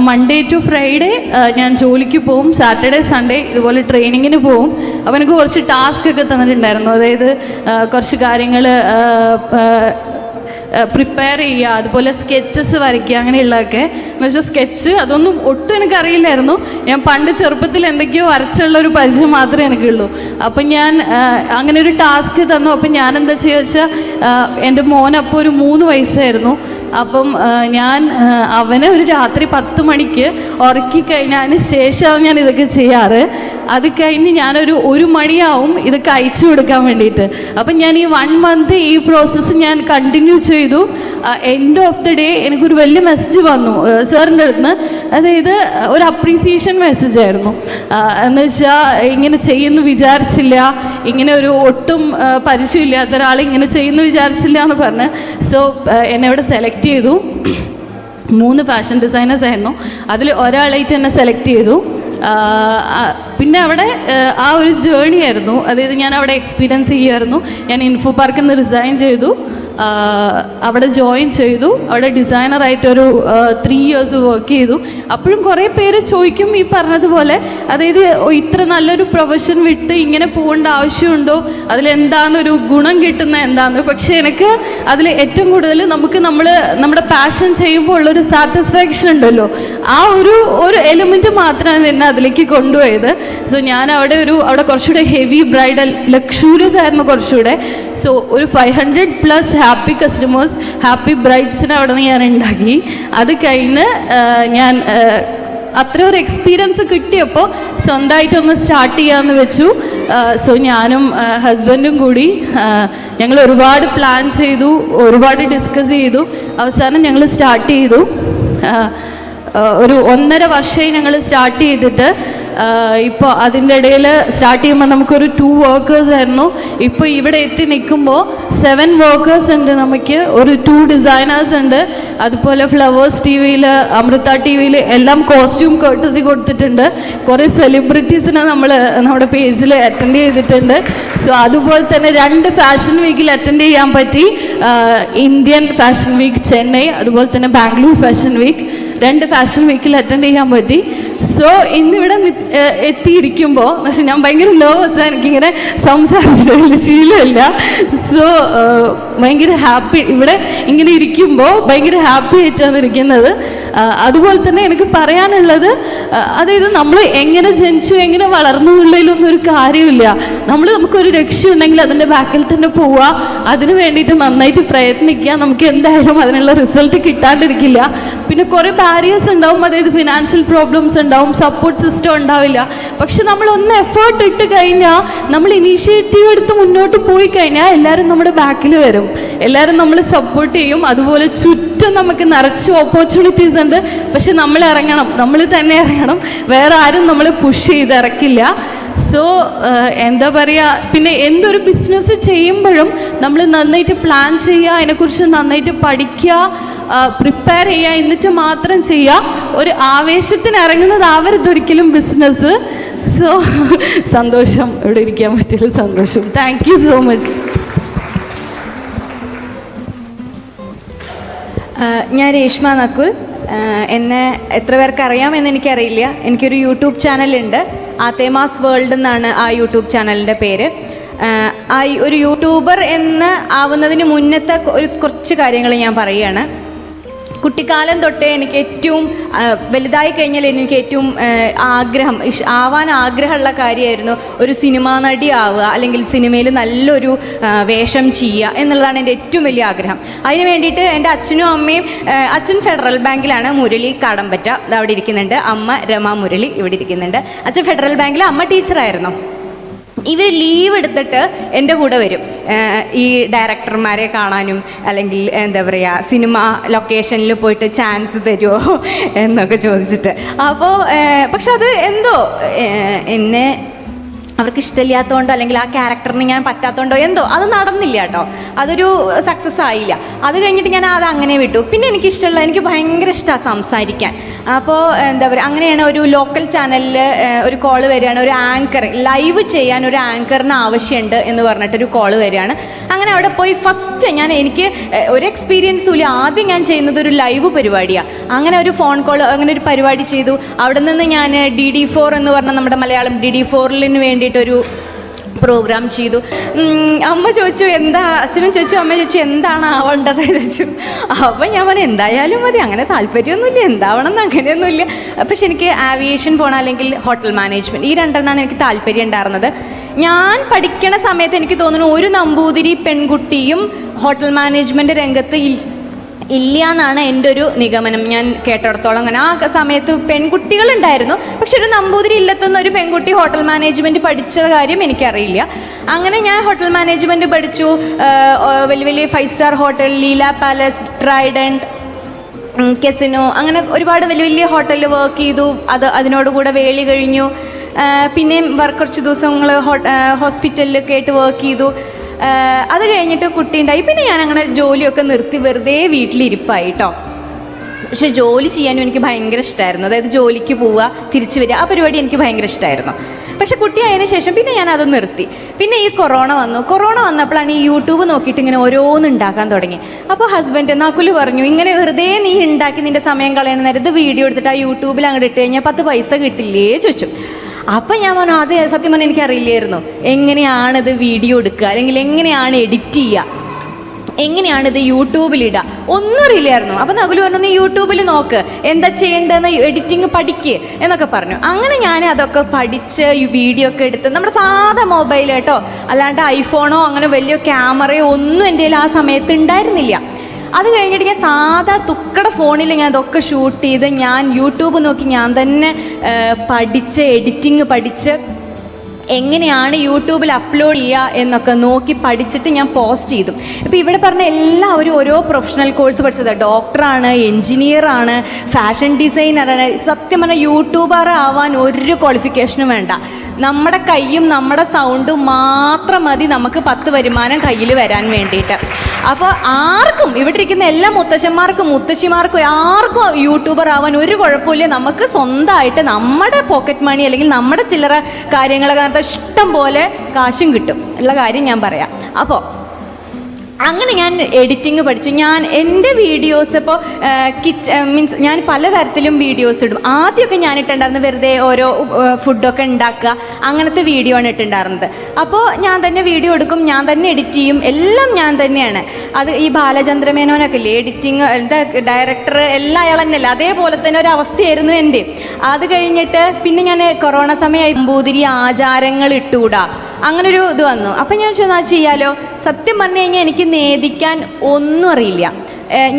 മൺഡേ ടു ഫ്രൈഡേ ഞാൻ ജോലിക്ക് പോവും, സാറ്റർഡേ സൺഡേ ഇതുപോലെ ട്രെയിനിങ്ങിന് പോവും. അപ്പോൾ എനിക്ക് കുറച്ച് ടാസ്ക് ഒക്കെ തന്നിട്ടുണ്ടായിരുന്നു. കുറച്ച് കാര്യങ്ങൾ പ്രിപ്പയർ ചെയ്യുക, അതുപോലെ സ്കെച്ചസ് വരയ്ക്കുക, അങ്ങനെയുള്ളതൊക്കെ. എന്ന് വെച്ചാൽ സ്കെച്ച് അതൊന്നും ഒട്ടും എനിക്കറിയില്ലായിരുന്നു. ഞാൻ പണ്ട് ചെറുപ്പത്തിൽ എന്തൊക്കെയോ വരച്ചുള്ളൊരു പരിചയം മാത്രമേ എനിക്കുള്ളൂ. അപ്പം ഞാൻ അങ്ങനെ ഒരു ടാസ്ക് തന്നു. അപ്പം ഞാൻ എന്താ ചെയ്യുക വെച്ചാൽ, എൻ്റെ മോനപ്പോൾ ഒരു 3 വയസ്സായിരുന്നു. അപ്പം ഞാൻ അവനെ ഒരു രാത്രി 10 മണിക്ക് ഉറക്കി കഴിഞ്ഞതിന് ശേഷമാണ് ഞാൻ ഇതൊക്കെ ചെയ്യാറ്. അത് കഴിഞ്ഞ് ഞാനൊരു 1 മണിയാവും ഇതൊക്കെ അയച്ചു കൊടുക്കാൻ വേണ്ടിയിട്ട്. അപ്പം ഞാൻ ഈ 1 മന്ത് ഈ പ്രോസസ്സ് ഞാൻ കണ്ടിന്യൂ ചെയ്തു. എൻഡ് ഓഫ് ദി ഡേ എനിക്കൊരു വലിയ മെസ്സേജ് വന്നു സാറിൻ്റെ അടുത്ത്. ഒരു അപ്രീസിയേഷൻ മെസ്സേജ് ആയിരുന്നു. എന്ന് വെച്ചാൽ ഇങ്ങനെ ചെയ്യുന്നു വിചാരിച്ചില്ല, ഇങ്ങനെ ഒരു ഒട്ടും പരിചയമില്ലാത്ത ഒരാൾ ഇങ്ങനെ ചെയ്യുന്നു വിചാരിച്ചില്ല എന്ന് പറഞ്ഞ്. സോ എന്നെ ഇവിടെ സെലക്ട് ചെയ്തു. 3 ഫാഷൻ ഡിസൈനേഴ്സ് ആയിരുന്നു. അതിൽ ഒരാളായിട്ട് എന്നെ സെലക്ട് ചെയ്തു. പിന്നെ അവിടെ ആ ഒരു ജേണി ആയിരുന്നു. ഞാൻ അവിടെ എക്സ്പീരിയൻസ് ചെയ്യുമായിരുന്നു. ഞാൻ ഇൻഫോ പാർക്കിൽ നിന്ന് റിസൈൻ ചെയ്തു. അവിടെ ജോയിൻ ചെയ്തു. അവിടെ ഡിസൈനറായിട്ടൊരു 3 years വർക്ക് ചെയ്തു. അപ്പോഴും കുറേ പേര് ചോദിക്കും ഈ പറഞ്ഞതുപോലെ, അതായത് ഇത്ര നല്ലൊരു പ്രൊഫഷൻ വിട്ട് ഇങ്ങനെ പോകേണ്ട ആവശ്യമുണ്ടോ, അതിലെന്താണെന്നൊരു ഗുണം കിട്ടുന്ന എന്താണെന്ന്. പക്ഷേ എനിക്ക് അതിൽ ഏറ്റവും കൂടുതൽ നമ്മുടെ പാഷൻ ചെയ്യുമ്പോൾ ഉള്ളൊരു സാറ്റിസ്ഫാക്ഷൻ ഉണ്ടല്ലോ, ആ ഒരു എലിമെൻറ്റ് മാത്രമാണ് എന്നെ അതിലേക്ക് കൊണ്ടുപോയത്. സോ ഞാൻ അവിടെ കുറച്ചുകൂടെ ഹെവി ബ്രൈഡൽ ലക്ഷൂറിയസ് ആയിരുന്നു കുറച്ചുകൂടെ. സോ ഒരു 500+ ഹാപ്പി കസ്റ്റമേഴ്സ്, ഹാപ്പി ബ്രൈഡ്സിനെ അവിടെ നിന്ന് ഞാൻ ഉണ്ടാക്കി. അത് കഴിഞ്ഞ് ഞാൻ അത്ര ഒരു എക്സ്പീരിയൻസ് കിട്ടിയപ്പോൾ സ്വന്തമായിട്ടൊന്ന് സ്റ്റാർട്ട് ചെയ്യാമെന്ന് വെച്ചു. സോ ഞാനും ഹസ്ബൻഡും കൂടി ഞങ്ങൾ ഒരുപാട് പ്ലാൻ ചെയ്തു, ഒരുപാട് ഡിസ്കസ് ചെയ്തു. അവസാനം ഞങ്ങൾ സ്റ്റാർട്ട് ചെയ്തു. ഒരു 1.5 വർഷമായി ഞങ്ങൾ സ്റ്റാർട്ട് ചെയ്തിട്ട്. ഇപ്പോൾ അതിൻ്റെ ഇടയിൽ സ്റ്റാർട്ട് ചെയ്യുമ്പോൾ നമുക്കൊരു 2 workers ആയിരുന്നു. ഇപ്പോൾ ഇവിടെ എത്തി നിൽക്കുമ്പോൾ 7 workers ഉണ്ട്. നമുക്ക് ഒരു 2 designers ഉണ്ട്. അതുപോലെ ഫ്ലവേഴ്സ് TV-യിൽ, അമൃത TV-യിൽ എല്ലാം കോസ്റ്റ്യൂം കർട്ടസി കൊടുത്തിട്ടുണ്ട്. കുറേ സെലിബ്രിറ്റീസിനെ നമ്മുടെ പേജിൽ അറ്റൻഡ് ചെയ്തിട്ടുണ്ട്. സോ അതുപോലെ തന്നെ 2 ഫാഷൻ വീക്കിൽ അറ്റൻഡ് ചെയ്യാൻ പറ്റി. ഇന്ത്യൻ ഫാഷൻ വീക്ക് ചെന്നൈ, അതുപോലെ തന്നെ ബാംഗ്ലൂർ ഫാഷൻ വീക്ക്, 2 ഫാഷൻ വീക്കിൽ അറ്റൻഡ് ചെയ്യാൻ പറ്റി. സോ ഇന്നിവിടെ എത്തിയിരിക്കുമ്പോൾ പക്ഷെ ഞാൻ ഭയങ്കര നെർവസ്, എനിക്കിങ്ങനെ സംസാരിച്ചിട്ട് ശീലമില്ല. സോ ഭയങ്കര ഹാപ്പി, ഇവിടെ ഇങ്ങനെ ഇരിക്കുമ്പോൾ ഭയങ്കര ഹാപ്പി ആയിട്ടാണ് ഇരിക്കുന്നത്. അതുപോലെ തന്നെ എനിക്ക് പറയാനുള്ളത്, അതായത് നമ്മൾ എങ്ങനെ ജനിച്ചു എങ്ങനെ വളർന്നു എന്നുള്ളതിലൊന്നും ഒരു കാര്യമില്ല. നമുക്കൊരു ലക്ഷ്യമുണ്ടെങ്കിൽ അതിൻ്റെ ബാക്കിൽ തന്നെ പോവുക, അതിന് വേണ്ടിയിട്ട് നന്നായിട്ട് പ്രയത്നിക്കുക. നമുക്ക് എന്തായാലും അതിനുള്ള റിസൾട്ട് കിട്ടാണ്ടിരിക്കില്ല. പിന്നെ കുറേ ബാരിയേഴ്സ് ഉണ്ടാവും, അതായത് ഫിനാൻഷ്യൽ പ്രോബ്ലംസ് ഉണ്ടാവും, സപ്പോർട്ട് സിസ്റ്റം ഉണ്ടാവില്ല. പക്ഷെ നമ്മളൊന്ന് എഫേർട്ട് ഇട്ട് കഴിഞ്ഞാൽ, നമ്മൾ ഇനീഷ്യേറ്റീവ് എടുത്ത് മുന്നോട്ട് പോയി കഴിഞ്ഞാൽ എല്ലാവരും നമ്മുടെ ബാക്കിൽ വരും, എല്ലാവരും നമ്മളെ സപ്പോർട്ട് ചെയ്യും. അതുപോലെ ചുറ്റും നമുക്ക് നിറച്ച് ഓപ്പർച്യൂണിറ്റീസ് ഉണ്ട്. പക്ഷെ നമ്മൾ തന്നെ ഇറങ്ങണം, വേറെ ആരും നമ്മളെ പുഷ് ചെയ്ത് ഇറക്കില്ല. സോ എന്താ പറയുക, പിന്നെ എന്തൊരു ബിസിനസ് ചെയ്യുമ്പോഴും നമ്മൾ നന്നായിട്ട് പ്ലാൻ ചെയ്യുക, അതിനെക്കുറിച്ച് നന്നായിട്ട് പഠിക്കുക, പ്രിപ്പയർ ചെയ്യുക, എന്നിട്ട് മാത്രം ചെയ്യുക. ഒരു ആവേശത്തിന് ഇറങ്ങുന്നതാവരുതൊരിക്കലും ബിസിനസ്. സോ സന്തോഷം, ഇവിടെ ഇരിക്കാൻ പറ്റിയ സന്തോഷം. Thank you so much. ഞാൻ രേഷ്മ നക്കുൽ. എന്നെ എത്ര പേർക്ക് അറിയാമെന്ന് എനിക്കറിയില്ല. എനിക്കൊരു യൂട്യൂബ് ചാനലുണ്ട്, ആത്തേമാസ് വേൾഡ് എന്നാണ് ആ യൂട്യൂബ് ചാനലിൻ്റെ പേര്. ഒരു യൂട്യൂബർ എന്ന് ആവുന്നതിന് മുന്നത്തെ കുറച്ച് കാര്യങ്ങൾ ഞാൻ പറയുകയാണ്. കുട്ടിക്കാലം തൊട്ടേ എനിക്ക് ഏറ്റവും വലുതായി കഴിഞ്ഞാൽ എനിക്ക് ഏറ്റവും ആവാൻ ആഗ്രഹമുള്ള കാര്യമായിരുന്നു ഒരു സിനിമാ നടി ആവുക, അല്ലെങ്കിൽ സിനിമയിൽ നല്ലൊരു വേഷം ചെയ്യുക എന്നുള്ളതാണ് എൻ്റെ ഏറ്റവും വലിയ ആഗ്രഹം. അതിന് വേണ്ടിയിട്ട് എൻ്റെ അച്ഛനും അമ്മയും, അച്ഛൻ ഫെഡറൽ ബാങ്കിലാണ്, മുരളി കാടമ്പറ്റ അവിടെ ഇരിക്കുന്നുണ്ട്, അമ്മ രമ മുരളി ഇവിടെ ഇരിക്കുന്നുണ്ട്. അച്ഛൻ ഫെഡറൽ ബാങ്കിൽ, അമ്മ ടീച്ചറായിരുന്നു. ഇവർ ലീവ് എടുത്തിട്ട് എൻ്റെ കൂടെ വരും ഈ ഡയറക്ടർമാരെ കാണാനും, അല്ലെങ്കിൽ എന്താ പറയുക സിനിമ ലൊക്കേഷനിൽ പോയിട്ട് ചാൻസ് തരുമോ എന്നൊക്കെ ചോദിച്ചിട്ട്. അപ്പോൾ പക്ഷെ അത് എന്തോ എന്നെ അവർക്ക് ഇഷ്ടമില്ലാത്തതുകൊണ്ടോ അല്ലെങ്കിൽ ആ ക്യാരക്ടറിന് ഞാൻ പറ്റാത്തതുകൊണ്ടോ എന്തോ അത് നടന്നില്ല കേട്ടോ, അതൊരു സക്സസ് ആയില്ല. അത് കഴിഞ്ഞിട്ട് ഞാൻ അത് അങ്ങനെ വിട്ടു. പിന്നെ എനിക്ക് ഭയങ്കര ഇഷ്ടമാണ് സംസാരിക്കാൻ. അപ്പോൾ എന്താ പറയുക, അങ്ങനെയാണ് ഒരു ലോക്കൽ ചാനലിൽ ഒരു കോള് വരികയാണ്, ഒരു ആങ്കർ ലൈവ് ചെയ്യാൻ ഒരു ആങ്കറിന് ആവശ്യമുണ്ട് എന്ന് പറഞ്ഞിട്ടൊരു കോള് വരികയാണ്. അങ്ങനെ അവിടെ പോയി ഫസ്റ്റ് എനിക്ക് ഒരു എക്സ്പീരിയൻസും ഇല്ല. ആദ്യം ഞാൻ ചെയ്യുന്നത് ഒരു ലൈവ് പരിപാടിയാണ്. അങ്ങനെ ഒരു ഫോൺ കോൾ, അങ്ങനെ ഒരു പരിപാടി ചെയ്തു. അവിടെ നിന്ന് ഞാൻ DD4 എന്ന് പറഞ്ഞ നമ്മുടെ മലയാളം DD4-ന് വേണ്ടിയിട്ടൊരു പ്രോഗ്രാം ചെയ്തു. അമ്മ ചോദിച്ചു അച്ഛനും ചോദിച്ചു, അമ്മ ചോദിച്ചു എന്താണ് ആവേണ്ടത് ചോദിച്ചു. അപ്പം ഞാൻ പറഞ്ഞു എന്തായാലും മതി, അങ്ങനെ താല്പര്യമൊന്നുമില്ല, എന്താവണം എന്ന് അങ്ങനെയൊന്നുമില്ല. പക്ഷെ എനിക്ക് ആവിയേഷൻ പോകണം, അല്ലെങ്കിൽ ഹോട്ടൽ മാനേജ്മെൻറ്റ്, ഈ 2 എനിക്ക് താല്പര്യം ഉണ്ടായിരുന്നത്. ഞാൻ പഠിക്കണ സമയത്ത് എനിക്ക് തോന്നുന്നു ഒരു നമ്പൂതിരി പെൺകുട്ടിയും ഹോട്ടൽ മാനേജ്മെൻറ്റ് രംഗത്ത് ഇല്ല എന്നാണ് എൻ്റെ ഒരു നിഗമനം. ഞാൻ കേട്ടിടത്തോളം അങ്ങനെ ആ സമയത്ത് പെൺകുട്ടികളുണ്ടായിരുന്നു, പക്ഷെ ഒരു നമ്പൂതിരി ഇല്ലത്തുനിന്ന് ഒരു പെൺകുട്ടി ഹോട്ടൽ മാനേജ്മെൻറ്റ് പഠിച്ച കാര്യം എനിക്കറിയില്ല. അങ്ങനെ ഞാൻ ഹോട്ടൽ മാനേജ്മെൻറ്റ് പഠിച്ചു. വലിയ വലിയ 5 star hotel, Leela palace, Trident, casino, അങ്ങനെ ഒരുപാട് വലിയ വലിയ ഹോട്ടലിൽ വർക്ക് ചെയ്തു. അതിനോടുകൂടെ വേളി കഴിഞ്ഞു. പിന്നെയും കുറച്ച് ദിവസങ്ങൾ ഹോസ്പിറ്റലിലൊക്കെ ആയിട്ട് വർക്ക് ചെയ്തു. അത് കഴിഞ്ഞിട്ട് കുട്ടി ഉണ്ടായി. പിന്നെ ഞാൻ അങ്ങനെ ജോലിയൊക്കെ നിർത്തി വെറുതെ വീട്ടിലിരിപ്പായി കേട്ടോ. പക്ഷെ ജോലി ചെയ്യാനും എനിക്ക് ഭയങ്കര ഇഷ്ടമായിരുന്നു. അതായത് ജോലിക്ക് പോവുക, തിരിച്ചു വരിക, ആ പരിപാടി എനിക്ക് ഭയങ്കര ഇഷ്ടമായിരുന്നു. പക്ഷെ കുട്ടിയായതിനു ശേഷം പിന്നെ ഞാൻ അത് നിർത്തി. പിന്നെ ഈ കൊറോണ വന്നപ്പോഴാണ് ഈ യൂട്യൂബ് നോക്കിയിട്ട് ഇങ്ങനെ ഓരോന്ന് ഉണ്ടാക്കാൻ തുടങ്ങി. അപ്പോൾ ഹസ്ബൻഡ് നകുല് പറഞ്ഞു, ഇങ്ങനെ വെറുതെ നീ ഉണ്ടാക്കി നിൻ്റെ സമയം കളയണ നേരത്ത് വീഡിയോ എടുത്തിട്ട് ആ യൂട്യൂബിൽ അങ്ങോട്ട് ഇട്ട് കഴിഞ്ഞാൽ 10 പൈസ കിട്ടില്ലേ ചോദിച്ചു. അപ്പം ഞാൻ പറഞ്ഞു, അത് സത്യം പറഞ്ഞാൽ എനിക്കറിയില്ലായിരുന്നു എങ്ങനെയാണിത് വീഡിയോ എടുക്കുക, അല്ലെങ്കിൽ എങ്ങനെയാണ് എഡിറ്റ് ചെയ്യുക, എങ്ങനെയാണിത് യൂട്യൂബിലിടുക, ഒന്നും അറിയില്ലായിരുന്നു. അപ്പം നകുല് പറഞ്ഞു, നീ യൂട്യൂബിൽ നോക്ക്, എന്താ ചെയ്യേണ്ടതെന്ന് എഡിറ്റിങ് പഠിക്കുക എന്നൊക്കെ പറഞ്ഞു. അങ്ങനെ ഞാൻ അതൊക്കെ പഠിച്ച് ഈ വീഡിയോ ഒക്കെ എടുത്ത് നമ്മുടെ സാധാ മൊബൈൽ കേട്ടോ, അല്ലാണ്ട് ഐഫോണോ അങ്ങനെ വലിയ ക്യാമറയോ ഒന്നും എൻ്റെ കയ്യിൽ ആ സമയത്ത് ഉണ്ടായിരുന്നില്ല. അത് കഴിഞ്ഞിട്ട് ഞാൻ സാധാ തുക്കട ഫോണിൽ ഞാൻ അതൊക്കെ ഷൂട്ട് ചെയ്ത് ഞാൻ യൂട്യൂബ് നോക്കി ഞാൻ തന്നെ പഠിച്ച് എഡിറ്റിങ് പഠിച്ച് എങ്ങനെയാണ് യൂട്യൂബിൽ അപ്ലോഡ് ചെയ്യുക എന്നൊക്കെ നോക്കി പഠിച്ചിട്ട് ഞാൻ പോസ്റ്റ് ചെയ്തു. ഇപ്പോൾ ഇവിടെ പറഞ്ഞ എല്ലാവരും ഓരോ പ്രൊഫഷണൽ കോഴ്സ് പഠിച്ചത്, ഡോക്ടറാണ്, എൻജിനീയറാണ്, ഫാഷൻ ഡിസൈനറാണ്. സത്യം പറഞ്ഞാൽ യൂട്യൂബർ ആവാൻ ഒരു ക്വാളിഫിക്കേഷനും വേണ്ട. നമ്മുടെ കൈയും നമ്മുടെ സൗണ്ടും മാത്രം മതി നമുക്ക് 10 വരുമാനം കയ്യിൽ വരാൻ വേണ്ടിയിട്ട്. അപ്പോൾ ആർക്കും ഇവിടെ ഇരിക്കുന്ന എല്ലാ മുത്തശ്ശന്മാർക്കും മുത്തശ്ശിമാർക്കും ആർക്കും യൂട്യൂബർ ആവാൻ ഒരു കുഴപ്പമില്ല. നമുക്ക് സ്വന്തമായിട്ട് നമ്മുടെ പോക്കറ്റ് മണി അല്ലെങ്കിൽ നമ്മുടെ ചില്ലറ കാര്യങ്ങളൊക്കെ നടത്താൻ ഇഷ്ടം പോലെ കാശും കിട്ടും ഉള്ള കാര്യം ഞാൻ പറയാം. അപ്പോൾ അങ്ങനെ ഞാൻ എഡിറ്റിങ് പഠിച്ചു. ഞാൻ എൻ്റെ വീഡിയോസ് ഇപ്പോൾ മീൻസ് ഞാൻ പലതരത്തിലും വീഡിയോസ് ഇടും. ആദ്യമൊക്കെ ഞാൻ ഇട്ടുണ്ടായിരുന്നത് വെറുതെ ഓരോ ഫുഡൊക്കെ ഉണ്ടാക്കുക അങ്ങനത്തെ വീഡിയോ ആണ് ഇട്ടുണ്ടായിരുന്നത്. അപ്പോൾ ഞാൻ തന്നെ വീഡിയോ എടുക്കും, ഞാൻ തന്നെ എഡിറ്റ് ചെയ്യും, എല്ലാം ഞാൻ തന്നെയാണ്. അത് ഈ ബാലചന്ദ്രമേനോനൊക്കെ ഇല്ലേ എഡിറ്റിങ് എന്താ ഡയറക്ടർ എല്ലാം അയാൾ തന്നെയല്ല, അതേപോലെ തന്നെ ഒരു അവസ്ഥയായിരുന്നു എൻ്റെ. അത് കഴിഞ്ഞിട്ട് പിന്നെ ഞാൻ കൊറോണ സമയമായി നമ്പൂതിരി ആചാരങ്ങൾ ഇട്ടുകൂടാ അങ്ങനൊരു ഇത് വന്നു. അപ്പം ഞാൻ ചെയ്യാലോ. സത്യം പറഞ്ഞു കഴിഞ്ഞാൽ എനിക്ക് നേദിക്കാൻ ഒന്നും അറിയില്ല.